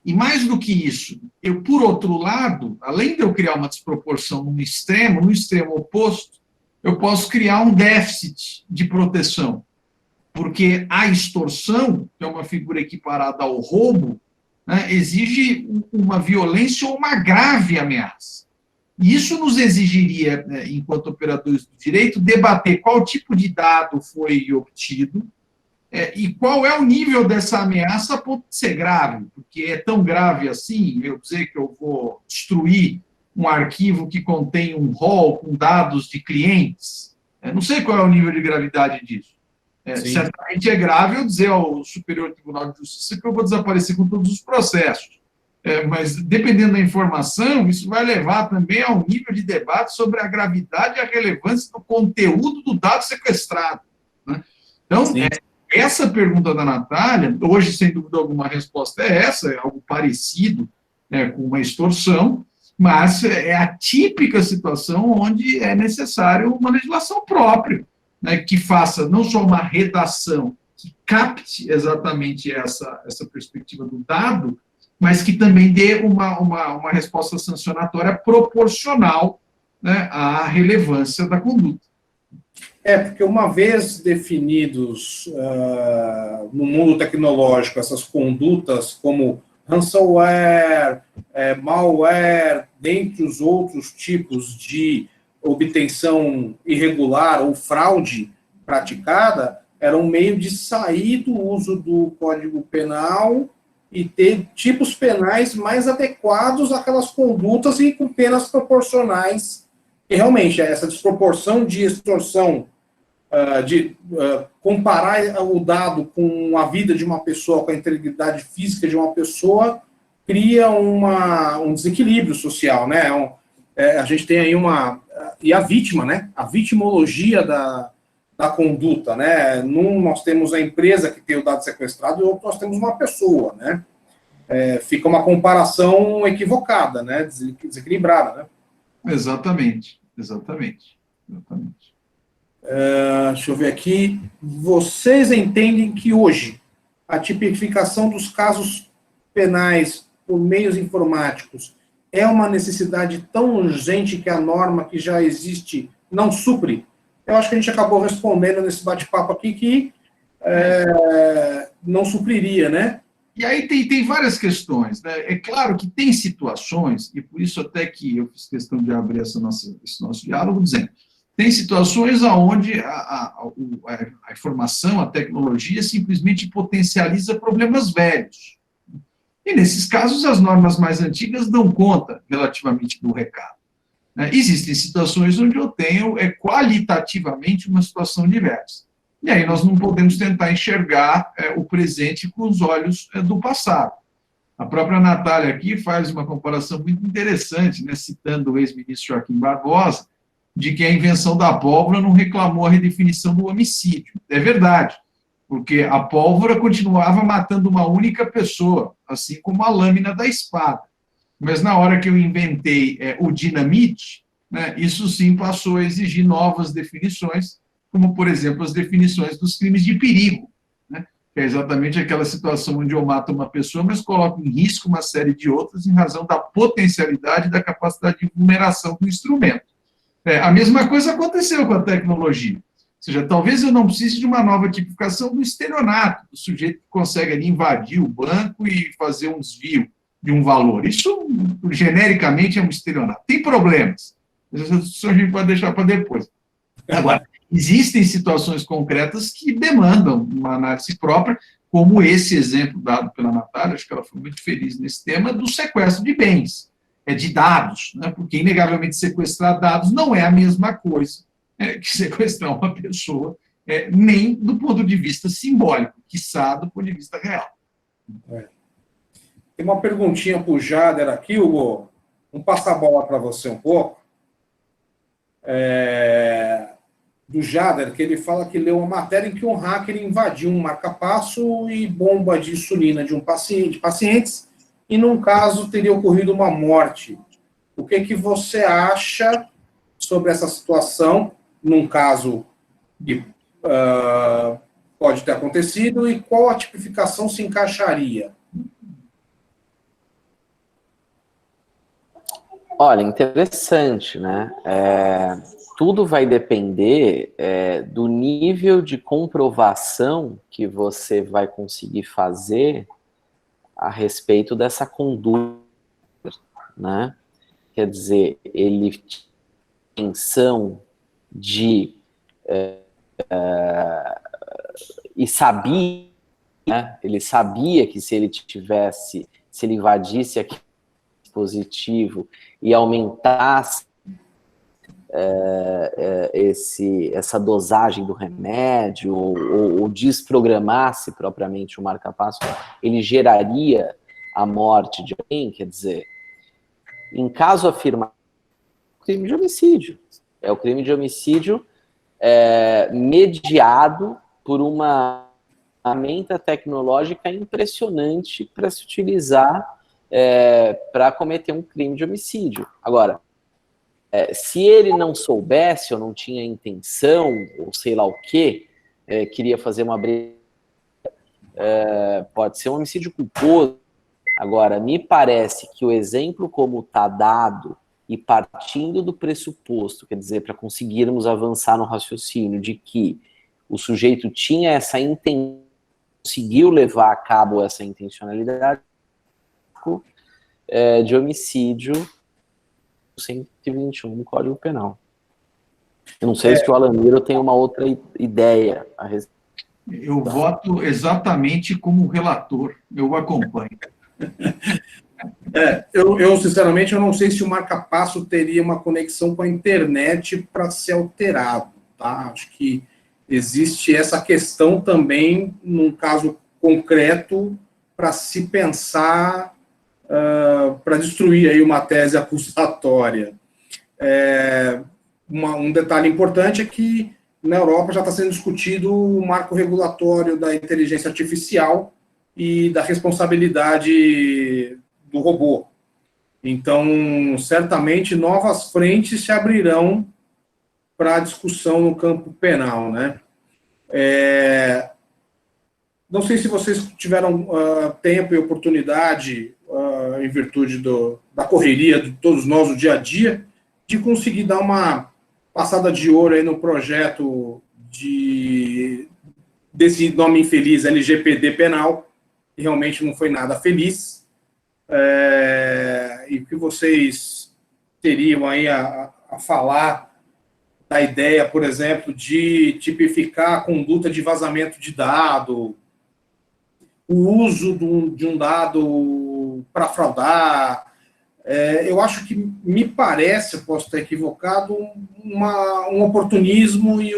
E mais do que isso, eu, por outro lado, além de eu criar uma desproporção no extremo oposto, eu posso criar um déficit de proteção. Porque a extorsão, que é uma figura equiparada ao roubo, né, exige uma violência ou uma grave ameaça. E isso nos exigiria, enquanto operadores do direito, debater qual tipo de dado foi obtido, e qual é o nível dessa ameaça a ponto de ser grave, porque é tão grave assim, eu dizer que eu vou destruir um arquivo que contém um rol com dados de clientes, não sei qual é o nível de gravidade disso. Certamente é grave eu dizer ao Superior Tribunal de Justiça que eu vou desaparecer com todos os processos. Mas, dependendo da informação, isso vai levar também a um nível de debate sobre a gravidade e a relevância do conteúdo do dado sequestrado, né? Então, essa pergunta da Natália, hoje, sem dúvida alguma, a resposta é essa, é algo parecido, com uma extorsão, mas é a típica situação onde é necessário uma legislação própria, né, que faça não só uma redação que capte exatamente essa perspectiva do dado, mas que também dê uma resposta sancionatória proporcional, né, à relevância da conduta. Porque uma vez definidos no mundo tecnológico essas condutas como ransomware, malware, dentre os outros tipos de obtenção irregular ou fraude praticada, era um meio de sair do uso do Código Penal e ter tipos penais mais adequados àquelas condutas e com penas proporcionais. E realmente, essa desproporção de extorsão, comparar o dado com a vida de uma pessoa, com a integridade física de uma pessoa, cria um desequilíbrio social, né? A gente tem aí e a vítima, né? A vitimologia da conduta, né? Nós temos a empresa que tem o dado sequestrado e outro nós temos uma pessoa, né? Fica uma comparação equivocada, né? Desequilibrada, né? Exatamente. Deixa eu ver aqui. Vocês entendem que hoje a tipificação dos casos penais por meios informáticos é uma necessidade tão urgente que a norma que já existe não supre? Eu acho que a gente acabou respondendo nesse bate-papo aqui que não supriria, né? E aí tem várias questões, né? É claro que tem situações, e por isso até que eu fiz questão de abrir esse nosso diálogo, dizendo, tem situações onde a informação, a tecnologia simplesmente potencializa problemas velhos. E nesses casos, as normas mais antigas dão conta relativamente do recado. Existem situações onde eu tenho qualitativamente uma situação diversa. E aí nós não podemos tentar enxergar o presente com os olhos do passado. A própria Natália aqui faz uma comparação muito interessante, né, citando o ex-ministro Joaquim Barbosa, de que a invenção da pólvora não reclamou a redefinição do homicídio. É verdade, porque a pólvora continuava matando uma única pessoa, assim como a lâmina da espada. Mas na hora que eu inventei o dinamite, né, isso sim passou a exigir novas definições, como, por exemplo, as definições dos crimes de perigo, né, que é exatamente aquela situação onde eu mato uma pessoa, mas coloco em risco uma série de outras em razão da potencialidade e da capacidade de vulneração do instrumento. A mesma coisa aconteceu com a tecnologia. Ou seja, talvez eu não precise de uma nova tipificação do estelionato, do sujeito que consegue ali invadir o banco e fazer um desvio de um valor. Isso, genericamente, é um estelionato. Tem problemas. Isso a gente pode deixar para depois. Agora, existem situações concretas que demandam uma análise própria, como esse exemplo dado pela Natália, acho que ela foi muito feliz nesse tema, do sequestro de bens, de dados, né? Porque, inegavelmente, sequestrar dados não é a mesma coisa que sequestrar uma pessoa, nem do ponto de vista simbólico, quiçá do ponto de vista real. Tem uma perguntinha para o Jader aqui, Hugo. Vamos passar a bola para você um pouco. Do Jader, que ele fala que leu uma matéria em que um hacker invadiu um marca-passo e bomba de insulina de pacientes, e num caso teria ocorrido uma morte. O que você acha sobre essa situação, num caso que pode ter acontecido, e qual a tipificação se encaixaria? Olha, interessante, né? Tudo vai depender do nível de comprovação que você vai conseguir fazer a respeito dessa conduta, né? quer dizer, ele tinha a intenção de e sabia, né? Ele sabia que se ele invadisse aquele dispositivo e aumentasse essa dosagem do remédio, ou desprogramasse propriamente o marca-passo, ele geraria a morte de alguém. Quer dizer, em caso afirmado, crime de homicídio. É o crime de homicídio mediado por uma ferramenta tecnológica impressionante para se utilizar para cometer um crime de homicídio. Agora, se ele não soubesse ou não tinha intenção, ou sei lá o quê, queria fazer uma briga, pode ser um homicídio culposo. Agora, me parece que o exemplo como está dado e partindo do pressuposto, quer dizer, para conseguirmos avançar no raciocínio de que o sujeito tinha essa intenção, conseguiu levar a cabo essa intencionalidade de homicídio 121 no Código Penal. Eu não sei se o Alamiro tem uma outra ideia a respeito. Eu voto exatamente como relator, eu acompanho. Eu sinceramente, eu não sei se o marca-passo teria uma conexão com a internet para ser alterado, tá? Acho que existe essa questão também, num caso concreto, para se pensar, para destruir aí uma tese acusatória. Um detalhe importante é que na Europa já está sendo discutido o marco regulatório da inteligência artificial e da responsabilidade do robô. Então, certamente, novas frentes se abrirão para a discussão no campo penal, né? Não sei se vocês tiveram tempo e oportunidade, em virtude da correria de todos nós, o dia a dia, de conseguir dar uma passada de ouro aí no projeto desse nome infeliz, LGPD penal, que realmente não foi nada feliz. E o que vocês teriam aí a falar da ideia, por exemplo, de tipificar a conduta de vazamento de dado, o uso de um dado para fraudar. Eu acho que, me parece, eu posso estar equivocado, um oportunismo e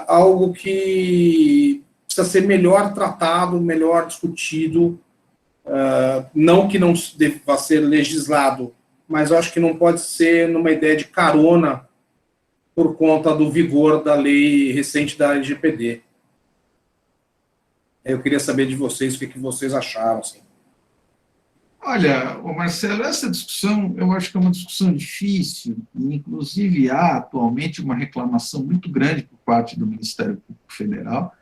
algo que precisa ser melhor tratado, melhor discutido. Não que não deva ser legislado, mas eu acho que não pode ser numa ideia de carona por conta do vigor da lei recente da LGPD. Eu queria saber de vocês o que vocês acharam. Assim. Olha, Marcelo, essa discussão, eu acho que é uma discussão difícil, e inclusive há atualmente uma reclamação muito grande por parte do Ministério Público Federal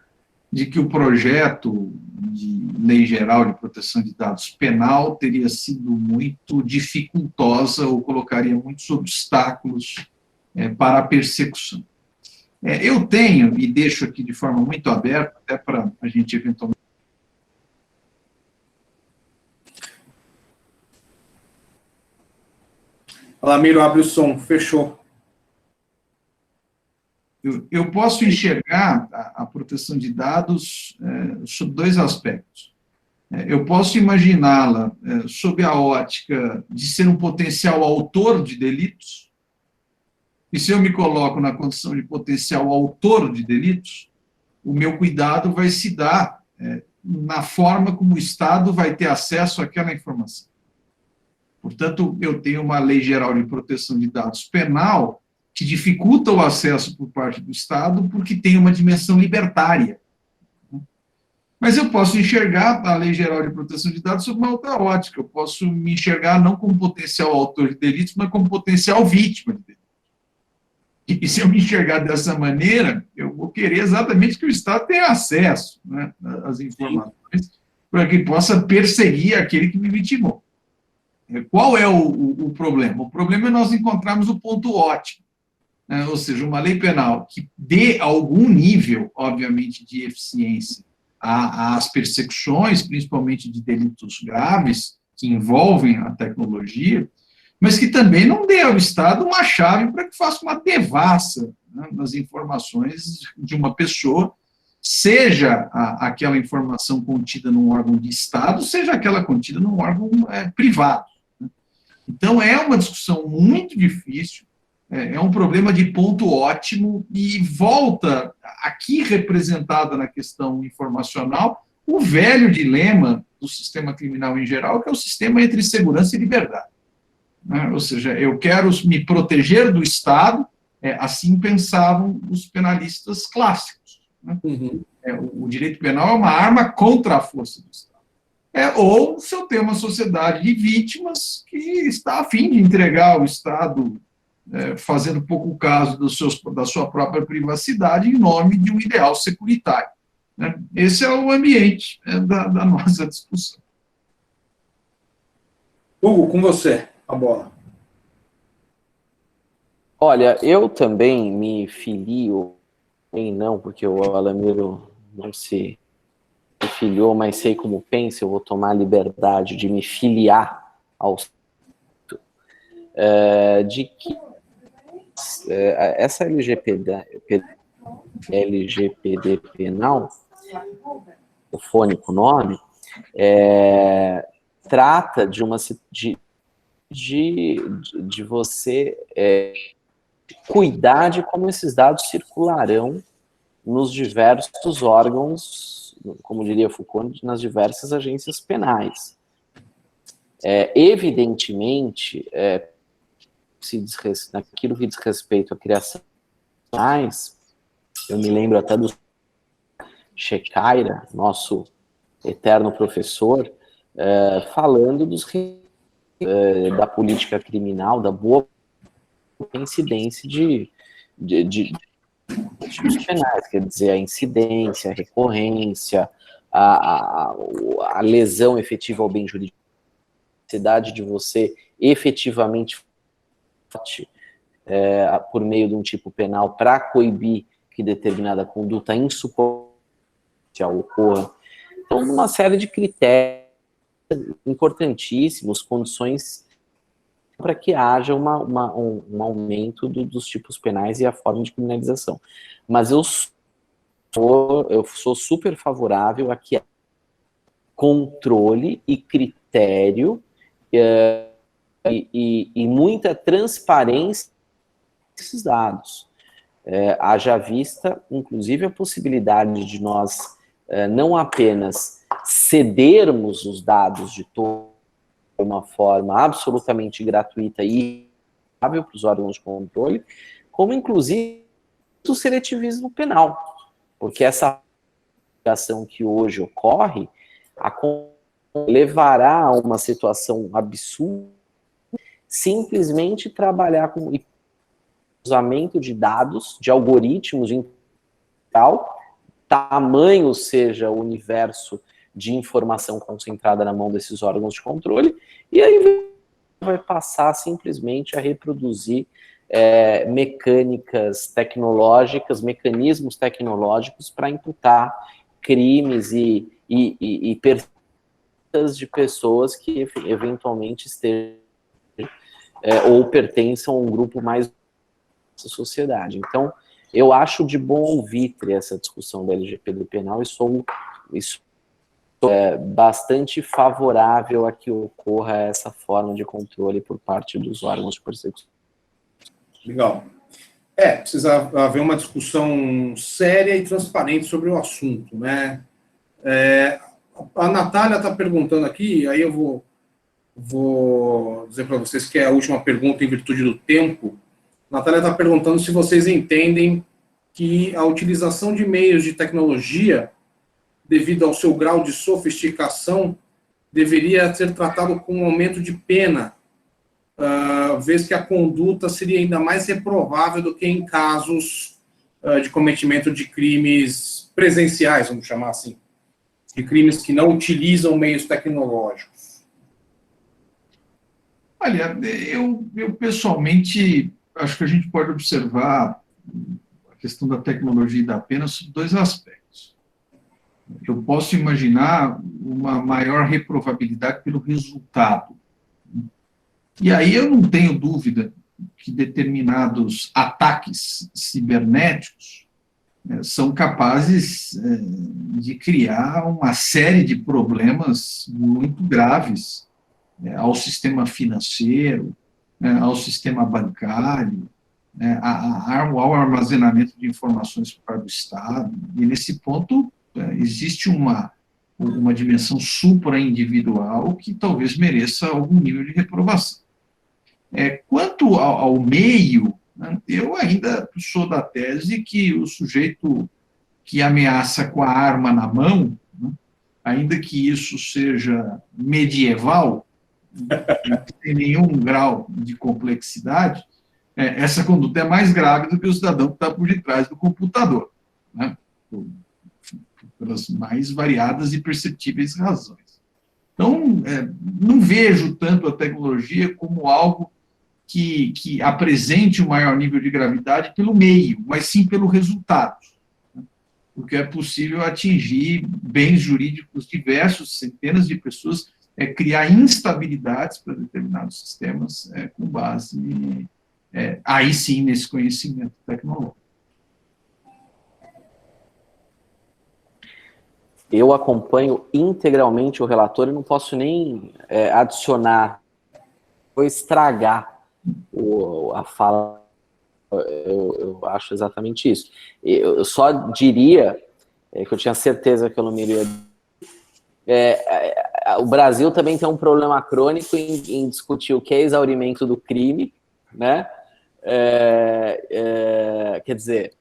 de que o projeto de Lei Geral de Proteção de Dados Penal teria sido muito dificultosa ou colocaria muitos obstáculos para a persecução. Eu tenho, e deixo aqui de forma muito aberta, até para a gente eventualmente... Alamiro, abre o som, fechou. Eu posso enxergar a proteção de dados sob dois aspectos. Eu posso imaginá-la sob a ótica de ser um potencial autor de delitos, e se eu me coloco na condição de potencial autor de delitos, o meu cuidado vai se dar na forma como o Estado vai ter acesso àquela informação. Portanto, eu tenho uma Lei Geral de Proteção de Dados Penal que dificulta o acesso por parte do Estado porque tem uma dimensão libertária. Mas eu posso enxergar a Lei Geral de Proteção de Dados sob uma outra ótica. Eu posso me enxergar não como potencial autor de delitos, mas como potencial vítima de delitos. E se eu me enxergar dessa maneira, eu vou querer exatamente que o Estado tenha acesso, né, às informações para que possa perseguir aquele que me vitimou. Qual é o problema? O problema é nós encontrarmos o ponto ótimo, né? Ou seja, uma lei penal que dê algum nível, obviamente, de eficiência às persecuções, principalmente de delitos graves, que envolvem a tecnologia, mas que também não dê ao Estado uma chave para que faça uma devassa, né, nas informações de uma pessoa, seja aquela informação contida num órgão de Estado, seja aquela contida num órgão privado. Né? Então, é uma discussão muito difícil, é um problema de ponto ótimo, e volta, aqui representada na questão informacional, o velho dilema do sistema criminal em geral, que é o sistema entre segurança e liberdade. Né? Ou seja, eu quero me proteger do Estado, assim pensavam os penalistas clássicos. Né? Uhum. O direito penal é uma arma contra a força do Estado. Ou se eu tenho uma sociedade de vítimas que está a fim de entregar ao Estado, fazendo pouco caso da sua própria privacidade, em nome de um ideal securitário. Né? Esse é o ambiente da nossa discussão. Hugo, com você, a bola. Olha, eu também me filio, não, porque o Alamiro não se filiou, mas sei como pensa, eu vou tomar a liberdade de me filiar ao de que essa LGPD penal, o fônico nome, trata de você cuidar de como esses dados circularão nos diversos órgãos, como diria Foucault, nas diversas agências penais. Evidentemente, naquilo que diz respeito à criação de penais, eu me lembro até do Checaira, nosso eterno professor, falando da política criminal, da boa incidência de tipos penais, quer dizer, a incidência, a recorrência, a lesão efetiva ao bem jurídico, a necessidade de você efetivamente por meio de um tipo penal para coibir que determinada conduta insuportável ocorra. Então, uma série de critérios importantíssimos, condições para que haja um aumento dos tipos penais e a forma de criminalização. Mas eu sou super favorável a que haja controle e critério e muita transparência desses dados. Haja vista, inclusive, a possibilidade de nós não apenas cedermos os dados de uma forma absolutamente gratuita e para os órgãos de controle, como inclusive o seletivismo penal, porque essa ação que hoje ocorre levará a uma situação absurda, simplesmente trabalhar com usamento de dados, de algoritmos em tal, tamanho seja o universo de informação concentrada na mão desses órgãos de controle, e aí vai passar simplesmente a reproduzir mecânicas tecnológicas, mecanismos tecnológicos para imputar crimes e perdas de pessoas que eventualmente estejam ou pertençam a um grupo mais da sociedade. Então, eu acho de bom ouvitre essa discussão da LGPD penal e sou bastante favorável a que ocorra essa forma de controle por parte dos órgãos de persecução. Legal. Precisa haver uma discussão séria e transparente sobre o assunto, né? A Natália está perguntando aqui, aí eu vou dizer para vocês que é a última pergunta em virtude do tempo. A Natália está perguntando se vocês entendem que a utilização de meios de tecnologia, devido ao seu grau de sofisticação, deveria ser tratado com um aumento de pena, vez que a conduta seria ainda mais reprovável do que em casos de cometimento de crimes presenciais, vamos chamar assim, de crimes que não utilizam meios tecnológicos. Olha, eu pessoalmente acho que a gente pode observar a questão da tecnologia e da pena sob dois aspectos. Eu posso imaginar uma maior reprovabilidade pelo resultado. E aí eu não tenho dúvida que determinados ataques cibernéticos são capazes de criar uma série de problemas muito graves ao sistema financeiro, ao sistema bancário, ao armazenamento de informações para o Estado. E, nesse ponto, existe uma dimensão supra-individual que talvez mereça algum nível de reprovação. Quanto ao meio, né, eu ainda sou da tese que o sujeito que ameaça com a arma na mão, né, ainda que isso seja medieval, sem nenhum grau de complexidade, essa conduta é mais grave do que o cidadão que está por detrás do computador, né, pelas mais variadas e perceptíveis razões. Então, não vejo tanto a tecnologia como algo que apresente um maior nível de gravidade pelo meio, mas sim pelo resultado, né, porque é possível atingir bens jurídicos diversos, centenas de pessoas, criar instabilidades para determinados sistemas com base, aí sim, nesse conhecimento tecnológico. Eu acompanho integralmente o relatório e não posso nem adicionar ou estragar a fala. Eu acho exatamente isso. Eu só diria que eu tinha certeza que eu não me iria. O Brasil também tem um problema crônico em discutir o que é exaurimento do crime, né? Quer dizer,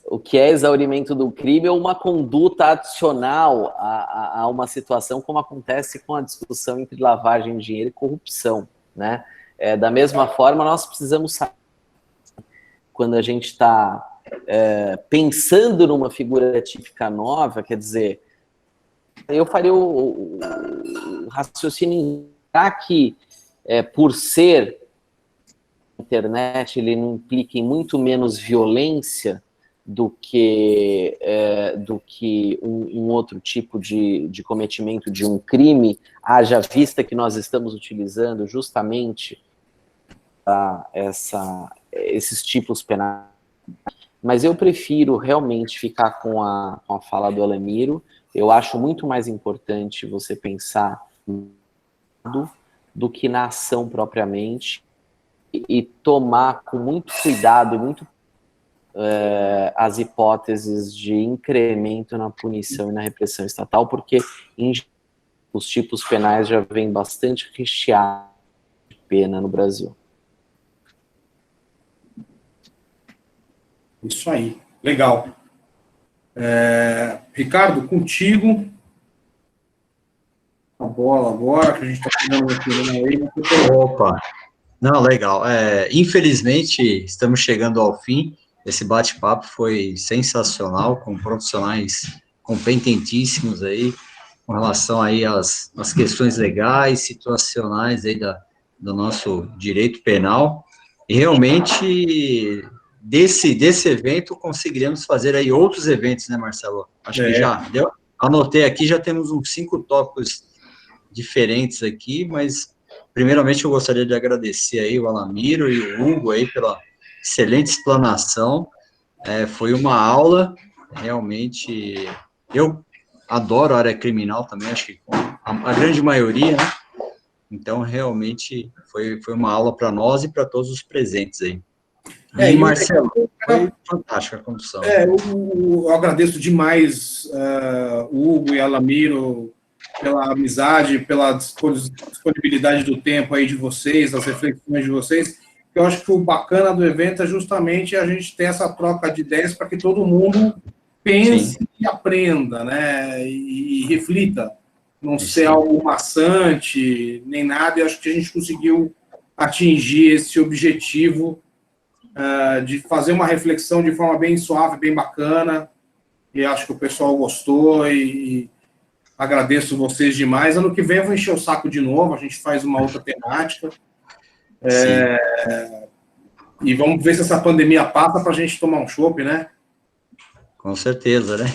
o que é exaurimento do crime é uma conduta adicional a uma situação, como acontece com a discussão entre lavagem de dinheiro e corrupção, né? Da mesma forma, nós precisamos saber, quando a gente está pensando numa figura típica nova, quer dizer, eu faria o raciocínio que, por ser internet, ele não implica em muito menos violência do que um outro tipo de cometimento de um crime, haja vista que nós estamos utilizando justamente esses tipos penais. Mas eu prefiro realmente ficar com a fala do Alamiro. Eu acho muito mais importante você pensar do que na ação propriamente e tomar com muito cuidado e muito as hipóteses de incremento na punição e na repressão estatal, porque os tipos penais já vêm bastante recheados de pena no Brasil. Isso aí, legal. Ricardo, contigo. A bola agora, que a gente está pegando aí. Opa, não, legal. Infelizmente, estamos chegando ao fim. Esse bate-papo foi sensacional, com profissionais competentíssimos aí, com relação aí às questões legais, situacionais aí do nosso direito penal. E realmente, desse evento, conseguiremos fazer aí outros eventos, né, Marcelo? Acho que já deu. Anotei aqui, já temos uns 5 tópicos diferentes aqui, mas primeiramente eu gostaria de agradecer aí o Alamiro e o Hugo aí pela excelente explanação. Foi uma aula, realmente. Eu adoro a área criminal também, acho que a grande maioria, né? Então, realmente, foi uma aula para nós e para todos os presentes aí. E, Marcelo, foi fantástica a condução. Eu agradeço demais o Hugo e Alamiro pela amizade, pela disponibilidade do tempo aí de vocês, das reflexões de vocês. Eu acho que o bacana do evento é justamente a gente ter essa troca de ideias para que todo mundo pense Sim. e aprenda, né? E reflita. Não ser algo maçante, nem nada. E acho que a gente conseguiu atingir esse objetivo de fazer uma reflexão de forma bem suave, bem bacana. E acho que o pessoal gostou e agradeço vocês demais. Ano que vem eu vou encher o saco de novo, a gente faz uma outra temática. E vamos ver se essa pandemia passa para a gente tomar um chopp, né? Com certeza, né?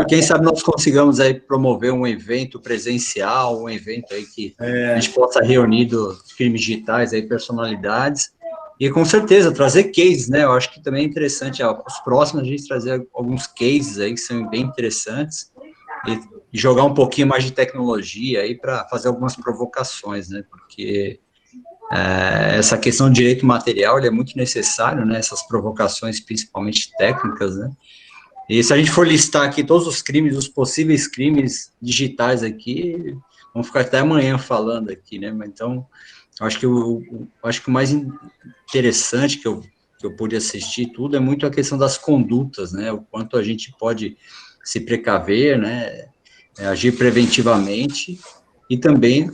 Quem sabe nós consigamos aí promover um evento presencial, um evento aí que a gente possa reunir dos crimes digitais aí, personalidades, e com certeza trazer cases, né? Eu acho que também é interessante, os próximos a gente trazer alguns cases aí que são bem interessantes, e jogar um pouquinho mais de tecnologia aí para fazer algumas provocações, né? Porque essa questão do direito material, ele é muito necessário, né? Essas provocações, principalmente técnicas, né? E se a gente for listar aqui todos os crimes, os possíveis crimes digitais aqui, vamos ficar até amanhã falando aqui, né? Mas então, acho que acho que o mais interessante que eu pude assistir tudo é muito a questão das condutas, né? O quanto a gente pode se precaver, né? Agir preventivamente e também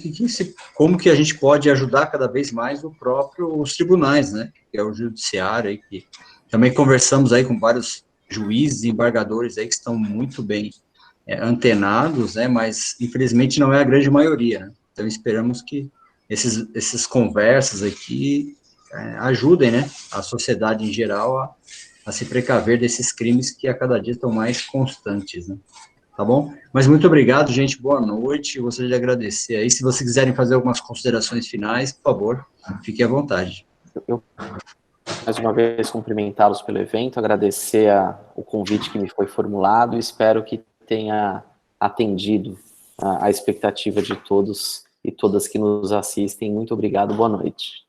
como que a gente pode ajudar cada vez mais os tribunais, né? Que é o judiciário aí, que também conversamos aí com vários juízes e embargadores aí que estão muito bem antenados, né, mas infelizmente não é a grande maioria, né? Então esperamos que esses conversas aqui ajudem, né, a sociedade em geral a se precaver desses crimes que a cada dia estão mais constantes, né? Tá bom? Mas muito obrigado, gente, boa noite, eu gostaria de agradecer aí, se vocês quiserem fazer algumas considerações finais, por favor, fiquem à vontade. Eu mais uma vez cumprimentá-los pelo evento, agradecer o convite que me foi formulado e espero que tenha atendido a expectativa de todos e todas que nos assistem. Muito obrigado, boa noite.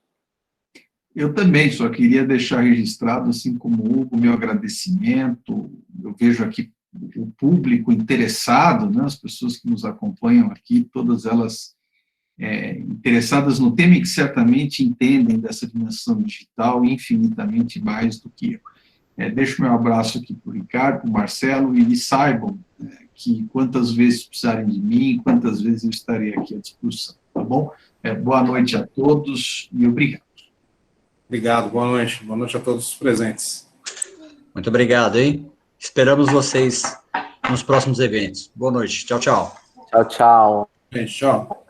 Eu também só queria deixar registrado, assim como o Hugo, meu agradecimento. Eu vejo aqui o público interessado, né, as pessoas que nos acompanham aqui, todas elas interessadas no tema e que certamente entendem dessa dimensão digital infinitamente mais do que eu. Deixo meu abraço aqui para o Ricardo, para o Marcelo, e saibam que quantas vezes precisarem de mim, quantas vezes eu estarei aqui à disposição, tá bom? Boa noite a todos e obrigado. Obrigado, boa noite a todos os presentes. Muito obrigado, hein? Esperamos vocês nos próximos eventos. Boa noite, tchau, tchau. Tchau, tchau. Gente, tchau.